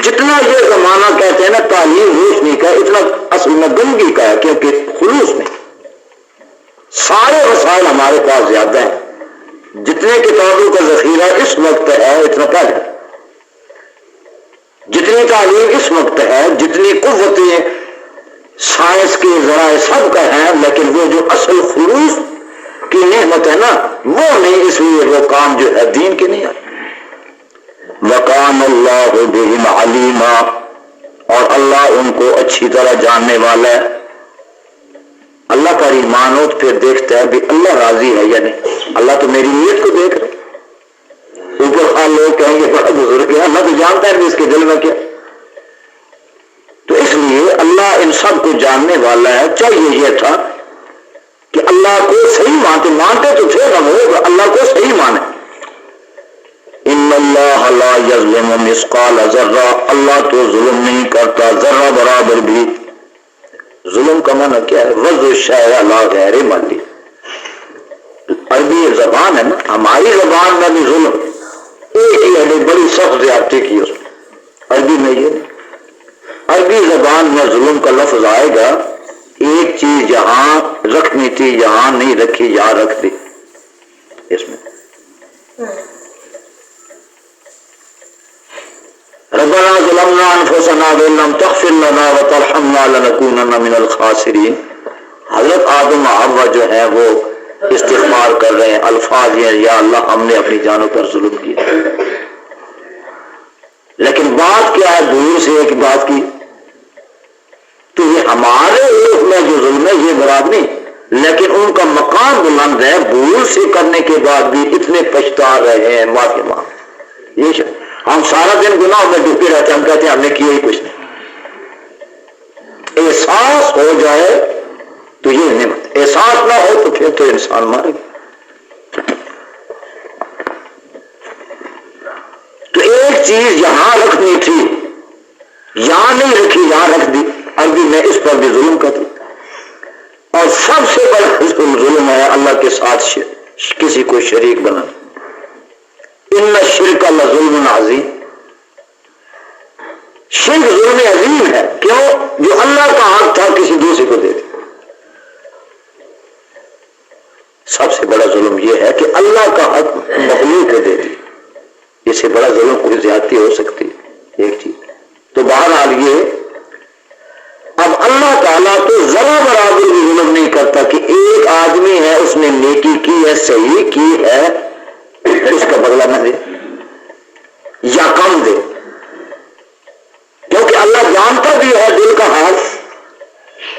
جتنا یہ زمانہ کہتے ہیں نا تعلیم روشنی کا, اتنا اصل میں گندگی کا ہے, کیونکہ خلوص میں سارے وسائل ہمارے پاس زیادہ ہیں. جتنے کتابوں کا ذخیرہ اس وقت ہے اتنا پہلے, جتنی تعلیم اس وقت ہے, جتنی قوتیں سائنس کے ذرائع سب کا ہے, لیکن وہ جو اصل خلوص کی نعمت ہے نا وہ نہیں, اس لیے وہ کام جو ہے دین کے نہیں آئے. وَقَانَ اللَّهُ بِهِمْ عَلِيمًا, اور اللہ ان کو اچھی طرح جاننے والا ہے. اللہ پر ایمان ہو تو پھر دیکھتا ہے بھی اللہ راضی ہے یا نہیں. اللہ تو میری نیت کو دیکھ رہے. اوپر خواہ لوگ کہیں گے بڑا بزرگ ہے, اللہ تو جانتا ہے اس کے دل میں کیا. تو اس لیے اللہ ان سب کو جاننے والا ہے. چاہیے یہ تھا کہ اللہ کو صحیح مانتے تو تھے نہ وہ, اللہ کو صحیح مانے. ان اللہ لا یظلم مثقال ذرہ, اللہ تو ظلم نہیں کرتا ذرہ برابر بھی. ظلم کا معنی کیا ہے؟ وضع الشیء علی غیر محلہ. عربی زبان ہے نا, ہماری زبان میں بھی ظلم ایک ہی ہے, بڑی سخت زیادتی کی اس میں. عربی میں یہ نہیں, عربی زبان میں ظلم کا لفظ آئے گا ایک چیز یہاں رکھنی تھی یہاں نہیں رکھی, یہاں رکھ دی. اس میں ربنا ظلمنا انفسنا وان لم تغفر لنا وترحمنا لنكونن من الخاسرین. حضرت آدم و حوا جو ہے وہ استغفار کر رہے ہیں, الفاظ یہ یا اللہ ہم نے اپنی جانوں پر ظلم کیا. لیکن بات کیا ہے, دور سے ایک بات کی تو یہ ہمارے روح میں جو ظلم ہے یہ برابر نہیں, لیکن ان کا مقام بلند ہے. بھول سے کرنے کے بعد بھی اتنے پچھتا رہے ہیں معافی مانگ. یہ ہم سارا دن گناہ میں ڈوبے رہتے ہیں, ہم کہتے ہیں ہم نے کیا ہی کچھ نہیں. احساس ہو جائے تو یہ نعمت, احساس نہ ہو تو پھر تو انسان مارے گا. تو ایک چیز یہاں رکھنی تھی یہاں نہیں رکھی, یہاں رکھ دی. عربی میں اس پر بھی ظلم کرتی. اور سب سے بڑا ظلم ہے اللہ کے ساتھ کسی کو شریک بنانا. ان الشرک لظلم عظیم, شرک ظلم عظیم ہے. کیوں؟ جو اللہ کا حق تھا کسی دوسرے کو دے دیا. سب سے بڑا ظلم یہ ہے کہ اللہ کا حق مخلوق کو دے دی. اس سے بڑا ظلم کوئی زیادتی ہو سکتی ہے ایک چیز. تو بہرحال یہ اب اللہ تعالیٰ تو ذرا برابر بھی ظلم نہیں کرتا کہ ایک آدمی ہے اس نے نیکی کی ہے صحیح کی ہے اس کا بدلہ نہ دے یا کم دے, کیونکہ اللہ جانتا بھی ہے دل کا حال.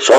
100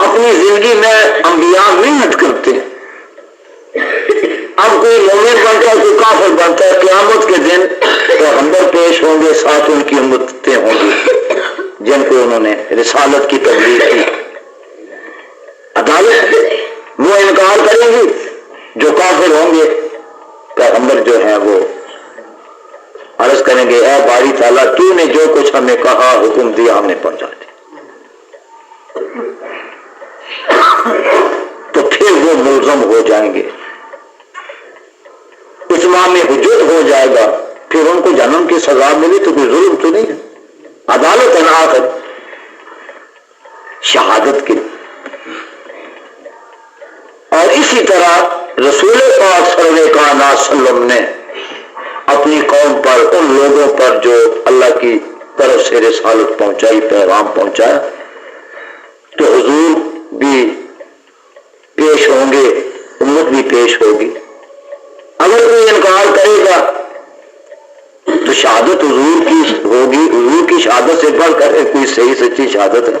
اپنی زندگی میں انبیاء محنت کرتے ہیں. اب کوئی مومن بنتا ہے کوئی کافر بنتا ہے, قیامت کے دن پیغمبر پیش ہوں گے, ساتھ ان کی امتیں ہوں گی جن کو انہوں نے رسالت کی تبلیغ کی. عدالت وہ انکار کریں گی, جو کافر ہوں گے پیغمبر جو ہیں وہ عرض کریں گے اے باری تعالیٰ تو نے جو کچھ ہمیں کہا حکم دیا ہم نے پہنچا دیا. تو پھر وہ ملزم ہو جائیں گے, اتمام حجت ہو جائے گا, پھر ان کو جہنم کی سزا ملی تو کوئی ظلم تو نہیں ہے. عدالت آخر شہادت کی. اور اسی طرح رسول پاک صلی اللہ علیہ وسلم نے اپنی قوم پر, ان لوگوں پر جو اللہ کی طرف سے رسالت پہنچائی, پیغام پہنچایا, تو حضور بھی پیش ہوں گے, امت بھی پیش ہوگی. اگر کوئی انکار کرے گا تو شہادت حضور کی ہوگی. حضور کی شہادت سے بڑھ کر کوئی صحیح سچی شہادت ہے.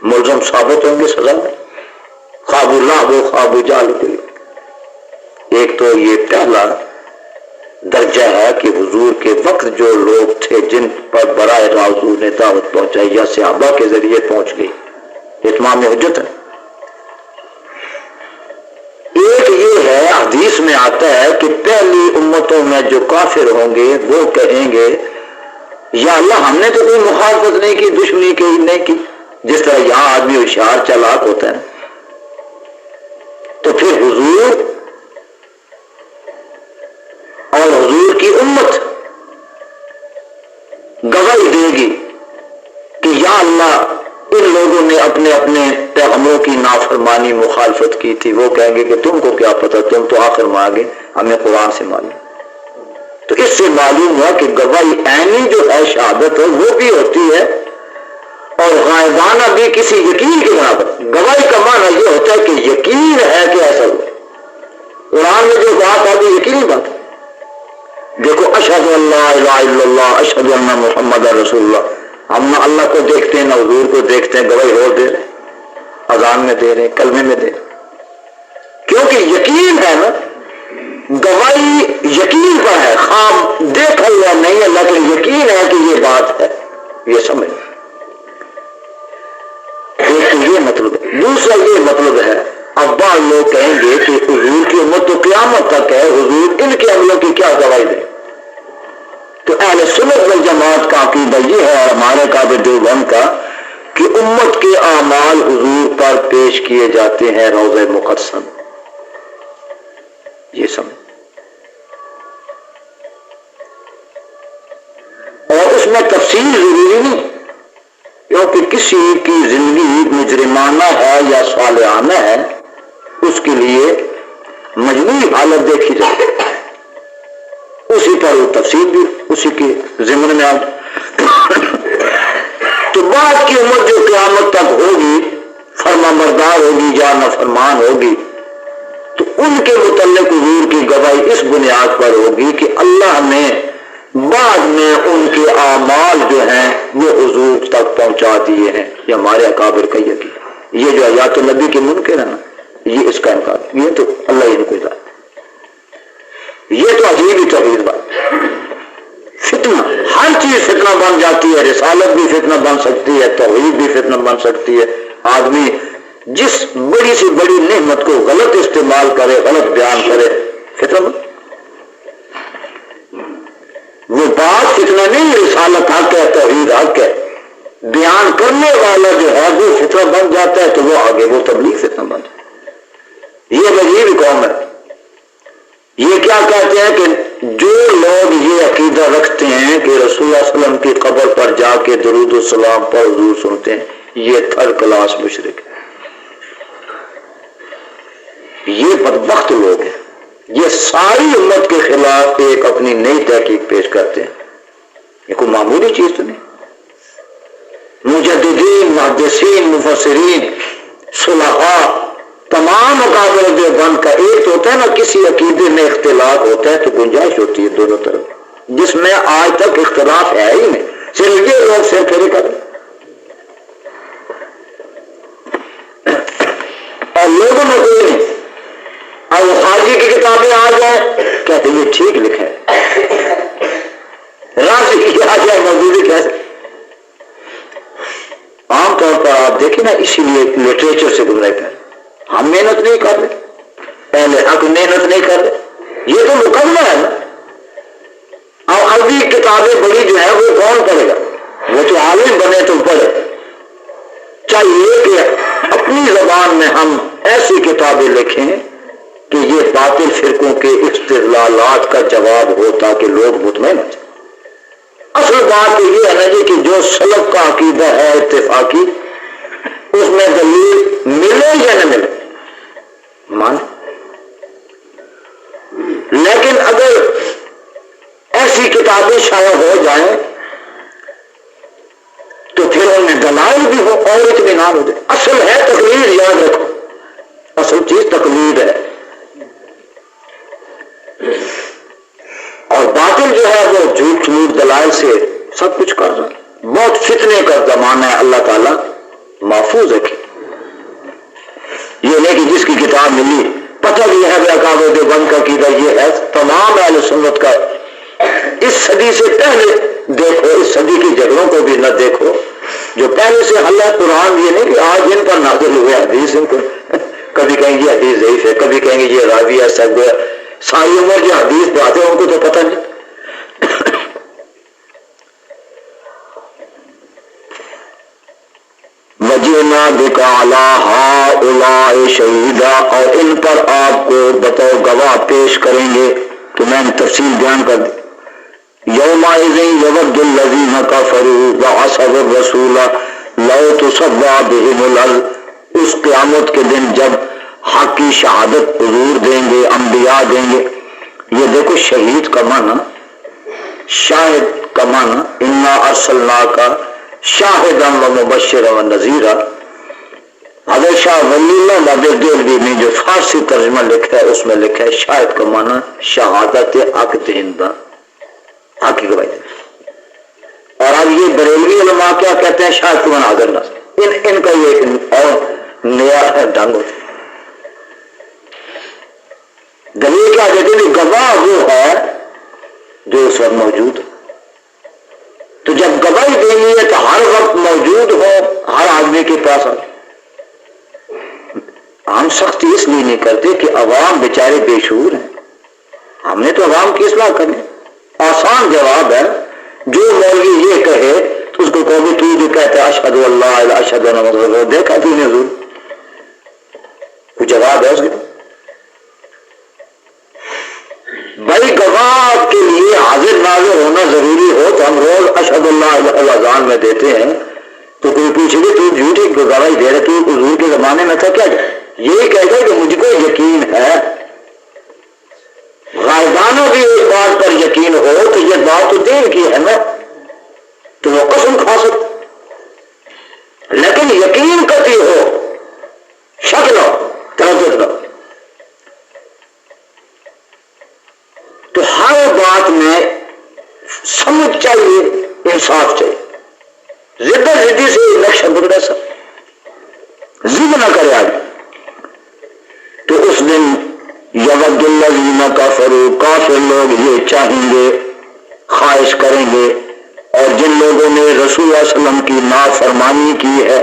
ملزم ثابت ہوں گے سزا میں, خواب اللہ وہ خواب جال کوئی. ایک تو یہ پہلا درجہ ہے کہ حضور کے وقت جو لوگ تھے جن پر براہ راست حضور نے دعوت پہنچائی یا صحابہ کے ذریعے پہنچ گئی, اتمام حجت ہے. ایک یہ ہے, حدیث میں آتا ہے کہ پہلی امتوں میں جو کافر ہوں گے وہ کہیں گے یا اللہ ہم نے تو کوئی مخالفت نہیں کی, دشمنی کی نہیں کی, جس طرح یہاں آدمی ہوشیار چالاک ہوتا ہے. تو پھر حضور اور حضور کی امت گواہی دے گی کہ یا اللہ ان لوگوں نے اپنے اپنے پیغمبروں کی نافرمانی مخالفت کی تھی. وہ کہیں گے کہ تم کو کیا پتا, تم تو آخر میں آگے, ہمیں قرآن سے معلوم. تو اس سے معلوم ہوا کہ گواہی عینی جو ہے شہادت ہے وہ بھی ہوتی ہے اور غائبانہ بھی کسی یقین کے برابر. گواہی کا معنی یہ ہوتا ہے کہ یقین ہے کہ ایسا ہوا. قرآن میں جو بات ہے وہ یقینی بات ہے. دیکھو اشہد ان لا الہ الا اللہ اشہد ان محمد رسول اللہ, ہم نہ اللہ کو دیکھتے ہیں نہ حضور کو دیکھتے ہیں, گواہی اور دے رہے ہیں, اذان میں دے رہے ہیں, کلمے میں دے رہے ہیں, کیونکہ یقین ہے نا. گواہی یقین پر ہے, خواب دیکھا ہوا نہیں ہے لیکن یقین ہے کہ یہ بات ہے, یہ سمجھ. ایک تو یہ مطلب ہے. دوسرا یہ مطلب ہے, اب بعض لوگ کہیں گے کہ حضور کی امت تو قیامت تک ہے, حضور ان کے عملوں کی کیا گواہی دے. تو اہل سنت والجماعت کا عقیدہ یہ ہے اور ہمارے قابل دیوبند کا کہ امت کے اعمال حضور پر پیش کیے جاتے ہیں روضہ مقدس میں. یہ سمجھ. اور اس میں تفصیل ضروری نہیں, کیونکہ کسی کی زندگی مجرمانہ ہے یا صالحانہ ہے, اس کے لیے مجموعی حالت دیکھی جائے, اسی پر وہ تفصیل بھی اسی کے ضمن میں آ جائے. تو بعد کی امت جو قیامت تک ہوگی, فرما بردار ہوگی یا نافرمان ہوگی, تو ان کے متعلق حضور کی گواہی اس بنیاد پر ہوگی کہ اللہ نے بعد میں ان کے اعمال جو ہیں وہ حضور تک پہنچا دیے ہیں. یہ ہمارے اکابر کا یقین. یہ جو آیات نبی کے منکر ہے نا, یہ اس کا انکار, یہ تو اللہ ان کو جانتا. یہ تو عجیب ہی توحید بات. فتنہ, ہر چیز فتنہ بن جاتی ہے, رسالت بھی فتنہ بن سکتی ہے, توحید بھی فتنہ بن سکتی ہے. آدمی جس بڑی سی بڑی نعمت کو غلط استعمال کرے, غلط بیان کرے, فتنہ بن. وہ بات فتنہ نہیں, رسالت حق ہے, توحید حق ہے, بیان کرنے والا جو ہے وہ فتنہ بن جاتا ہے تو وہ آگے وہ تبلیغ فتنہ بن جاتا ہے. یہ عجیب قوم ہے. یہ کیا کہتے ہیں کہ جو لوگ یہ عقیدہ رکھتے ہیں کہ رسول اللہ صلی اللہ علیہ وسلم کی قبر پر جا کے درود و سلام پر حضور سنتے ہیں, یہ تھرڈ کلاس مشرک ہے. یہ بدبخت لوگ ہیں. یہ ساری امت کے خلاف ایک اپنی نئی تحقیق پیش کرتے ہیں. یہ کوئی معمولی چیز تو نہیں. مجددین, محدثین, مفسرین, صلحاء, تمام اکابر دیوبند کا ایک تو ہوتا ہے نا, کسی عقیدے میں اختلاف ہوتا ہے تو گنجائش ہوتی ہے دونوں طرف, جس میں آج تک اختلاف ہے ہی نہیں. صرف یہ لوگ سر پھیرے کریں اور لوگوں میں کوئی نہیں. اب خارجی کی کتابیں آ جائیں کہتے یہ ٹھیک لکھا ہے، راضی کی آ جائے موجودی کیسے. عام طور پر آپ دیکھیں نا، اسی لیے لٹریچر سے گزرے پہ ہم محنت نہیں کر رہے، پہلے حق محنت نہیں کر رہے، یہ تو مقدمہ ہے نا. اور عربی کتابیں بڑی جو ہے وہ کون پڑھے گا؟ وہ تو عالم بنے تو پڑھے. چاہیے کہ اپنی زبان میں ہم ایسی کتابیں لکھیں کہ یہ باطل فرقوں کے استدلالات کا جواب ہو تاکہ لوگ مطمئن ہو جائیں. اصل بات تو یہ ہے نا جی کہ جو سلف کا عقیدہ ہے اتفاقی، اس میں دلیل ملے یا نہ ملے مان. لیکن اگر ایسی کتابیں شائع ہو جائیں تو پھر ان میں دلائل بھی ہو اور اطمینان ہو جائے. اصل ہے تقلید، یاد رکھو اصل چیز تقلید ہے. اور باطل جو ہے وہ جھوٹ جھوٹ دلائل سے سب کچھ کر رہا ہے. بہت فتنے کا زمانہ ہے، اللہ تعالیٰ محفوظ رکھے. یہ نہیں کہ جس کی کتاب ملی پتہ بھی ہے بے دیوبند کا عقیدہ یہ ہے. تمام اہل سنت کا اس صدی سے پہلے دیکھو، اس صدی کی جگہوں کو بھی نہ دیکھو جو پہلے سے حل ہے. قرآن یہ نہیں کہ آج ان پر نازل ہوئے حدیث، ان کو کبھی کہیں گے حدیث ضعیف ہے، کبھی کہیں گے یہ راوی ہے سب ہے. ساری عمر جو حدیث پڑھاتے ہیں ان کو تو پتہ نہیں. وجینا بکا علی ہؤلاء شہیدا، اور ان پر آپ کو بطور گواہ پیش کریں گے. تو میں نے تفصیل بیان کر دی. یومئذ یود الذین کفروا وعصوا الرسول لو تسوی بهم الارض، اس قیامت کے دن جب حق کی شہادت حضور دیں گے، انبیاء دیں گے. یہ دیکھو شہید کا معنی، شاہد کا معنی انا ارسلناک شاہدا ومبشرا ونذیرا. حضرت شاہ ولی اللہ نادر دہلوی نے جو فارسی ترجمہ لکھا ہے اس میں لکھا ہے شاہد کا معنی شہادت حق دہندہ، حق کی گواہی. اور اب یہ بریلوی علماء کیا کہتے ہیں؟ شاہد کو معنی حاضر ناظر. ان کا یہ ایک اور نیا ڈھنگ ہوتا ہے. دلیل کیا دیتے ہیں؟ گواہ وہ ہے جو اس وقت موجود ہے. تو جب گواہی دینی ہے تو ہر وقت موجود ہو، ہر آدمی کے پاس آ. ہم سختی اس لیے نہیں کرتے کہ عوام بیچارے بے شعور ہیں. ہم نے تو عوام کی اصلاح کرنی. آسان جواب ہے، جو مولوی یہ کہے تو اس کو کہو تو جو کہتے ہیں اشہد اللہ الہ اشہد ان محمد رسول اللہ، دیکھا تو نے حضور کوئی جواب ہے اس کے؟ بھائی گواہ کے لیے حاضر ناظر ہونا ضروری ہو تو ہم روز اشہد اللہ الہ الا اللہ اذان میں دیتے ہیں. تو کوئی پوچھے گا تو جھوٹی گواہی دے رہے تو حضور کے زمانے میں تھا کیا؟ یہی کہتا ہے کہ مجھ کو یقین ہے. غائبانہ بھی اس بات پر یقین ہو کہ یہ بات تو دین کی ہے نا، تو وہ قسم کھا سکتے. لیکن یقین کرتی ہو، شک نہ ہو، تردد نہ ہو. تو ہر بات میں سمجھ چاہیے، انصاف چاہیے. زدہ زدی سے نقشہ بگڑا سب ضد نہ کرے آگے. تو اس دن یود الذین کفروا، کافر لوگ یہ چاہیں گے، خواہش کریں گے، اور جن لوگوں نے رسول اللہ علیہ وسلم کی نافرمانی کی ہے.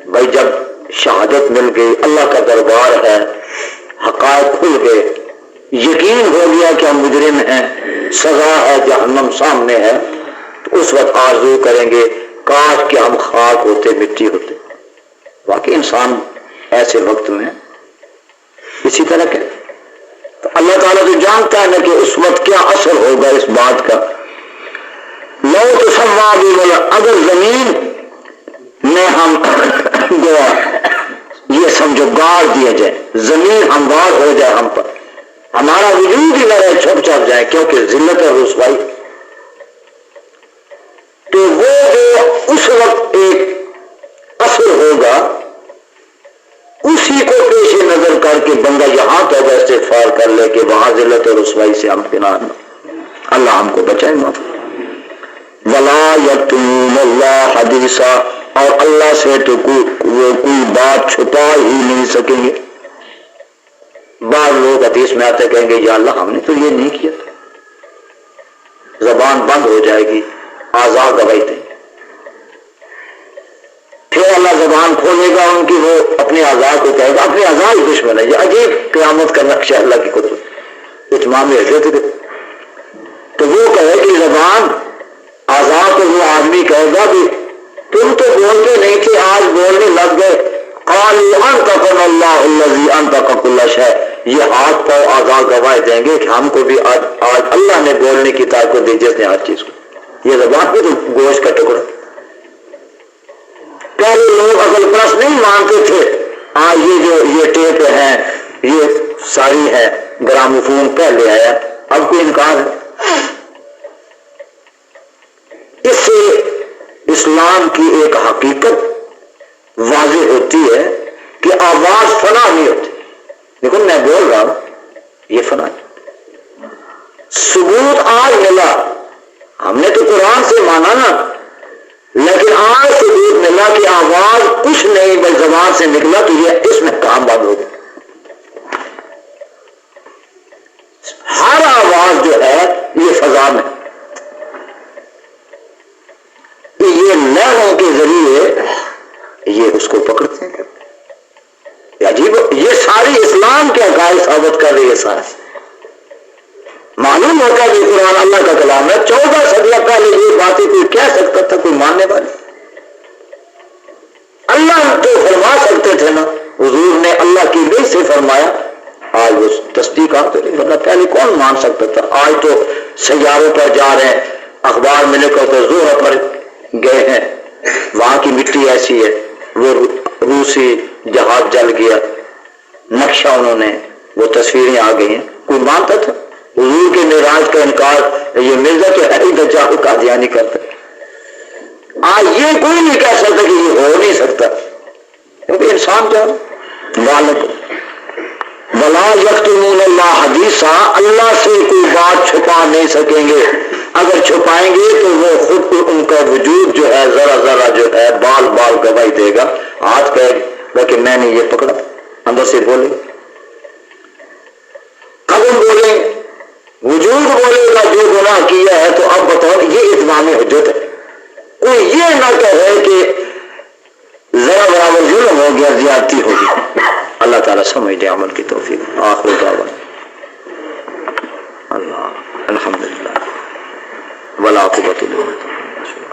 بھائی جب شہادت مل گئی، اللہ کا دربار ہے، حقائق کھل گئے، یقین ہو گیا کہ ہم مجرم ہیں، سزا ہے، جہنم سامنے ہے، تو اس وقت آرزو کریں گے کاش کہ ہم خاک ہوتے، مٹی ہوتے. واقعی انسان ایسے وقت میں اسی طرح کہ تو اللہ تعالیٰ تو جانتا ہے نا کہ اس وقت کیا اثر ہوگا اس بات کا. لو تسوی بهم، اگر زمین میں ہم گوا یہ سمجھو گاڑ دیا جائے، زمین ہموار ہو جائے ہم پر، ہمارا وجود ہی نہ رہے، چھپ چھپ جائے کیونکہ ذلت اور رسوائی، تو وہ جو اس وقت ایک اثر ہوگا اسی کو پیش نظر کر کے بندہ یہاں توبہ استغفار کر لے کہ وہاں ذلت اور رسوائی سے امکنار نہ. اللہ ہم کو بچائے. ولا یکتمون اللہ حدیثا، اور اللہ سے تو وہ کوئی بات چھپا ہی نہیں سکیں گے. بعض لوگ حدیث میں آتے کہیں گے یا اللہ ہم نے تو یہ نہیں کیا، زبان بند ہو جائے گی، اعضاء گواہی دیں گے. پھر اللہ زبان کھولے گا ان کی، وہ اپنے اعضاء کو کہے گا، اپنے اعضاء ہی دشمن ہے. یہ عجیب قیامت کا نقشہ اللہ کی قدرت، اتمام عزت ہے. تو وہ کہے کہ زبان اعضاء کو وہ آدمی کہے گا کہ تم تو بولتے نہیں تھے، آج بولنے لگ گئے. قالوا انطقنا اللہ الذی انطق کل شیء، یہ ہاتھ پاؤں اعضاء گواہ دیں گے کہ ہم کو بھی آج اللہ نے بولنے کی طاقت دی جس نے ہر چیز کو. یہ زبان بھی تو گوشت کا ٹکڑا. پہلے لوگ عقل پرست نہیں مانتے تھے، آج یہ ٹیپ ہیں، یہ ساری ہے، گراموفون پہلے آیا، اب کوئی انکار ہے. اس سے اسلام کی ایک حقیقت واضح ہوتی ہے کہ آواز فنا نہیں ہوتی. دیکھو میں بول رہا ہوں، یہ فنا نہیں. ثبوت آج ملا، ہم نے تو قرآن سے مانا نا، لیکن آج ثبوت ملا کہ آواز کچھ نہیں بل زبان سے نکلا، تو یہ اس میں کام بند ہو گیا. ہر آواز جو ہے یہ فضا میں، یہ لہروں کے ذریعے یہ اس کو پکڑتے ہیں. عجیب، یہ ساری اسلام کے عقائد ثابت کر رہی ہے. سائنس معلوم ہوتا ہے کہ قرآن اللہ کا کلام ہے. 14 صدیوں پہلے یہ باتیں کوئی کہہ سکتا تھا، کوئی ماننے والا؟ اللہ تو فرما سکتے تھے نا، حضور نے اللہ کی بھی سے فرمایا. آج وہ تصدیق آتے نہیں، ورنہ پہلے کون مان سکتا تھا؟ آج تو سیاروں پر جا رہے ہیں، اخبار میں لکھا تو زہرہ پر گئے ہیں، وہاں کی مٹی ایسی ہے، وہ روسی جہاز جل گیا، نقشہ انہوں نے، وہ تصویریں آ گئی ہیں. کوئی مانتا تھا؟ حضور کے معراج کا انکار یہ مرزا تو ہے ہی دجال قادیانی کرتا. آج یہ کوئی نہیں کہہ سکتا کہ یہ ہو نہیں سکتا، کیونکہ انسان جان غالب. ولا یکتمون اللہ حدیثا، اللہ سے کوئی بات چھپا نہیں سکیں گے. اگر چھپائیں گے تو وہ خود کو، ان کا وجود جو ہے ذرا ذرا جو ہے بال بال گواہی دے گا. ہاتھ کہے گا کہ میں نے یہ پکڑا، اندر سے بولے، قدم بولے، وجود بولے گا جو گناہ کیا ہے. تو اب بتاؤ، یہ اتمام حجت ہے. کوئی یہ نہ کہے کہ ذرا برابر ظلم ہو گیا، زیادتی ہوگی. اللہ تعالیٰ سمجھ دے عمل کی توفیق. آخر دعوانا اللہ الحمدللہ والعاقبۃ للمتقین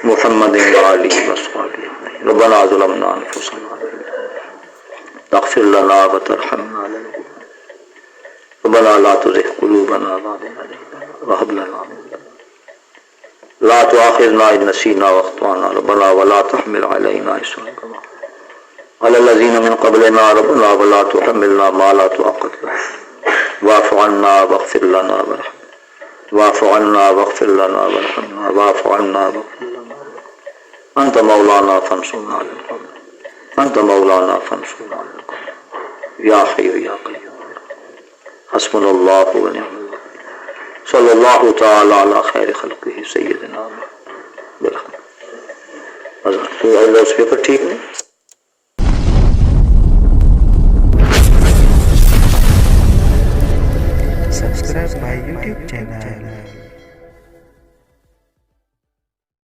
محمد وآلہ وصحبہ. ربنا ظلمنا انفسنا فاغفر لنا وترحمنا ربنا لا تزغ قلوبنا بعد إذ هديتنا وهب لنا من لدنك لا تؤاخذنا إن نسينا وأخطأنا ربنا ولا تحمل علينا إصرا كما على الذين من قبلنا ربنا ولا تحملنا ما لا طاقة لنا واعف عنا واغفر لنا وارحمنا واعف عنا واغفر لنا وارحمنا واعف عنا واغفر لنا. أنت مولانا فانصرنا على القوم أنت مولانا فانصرنا على القوم يا حي يا قيوم حسبنا الله ونعم الوكيل. صلی اللہ تعالی علی خیر خلقہ سیدنا بالحمد. تو اسپیکر ٹھیک نہیں؟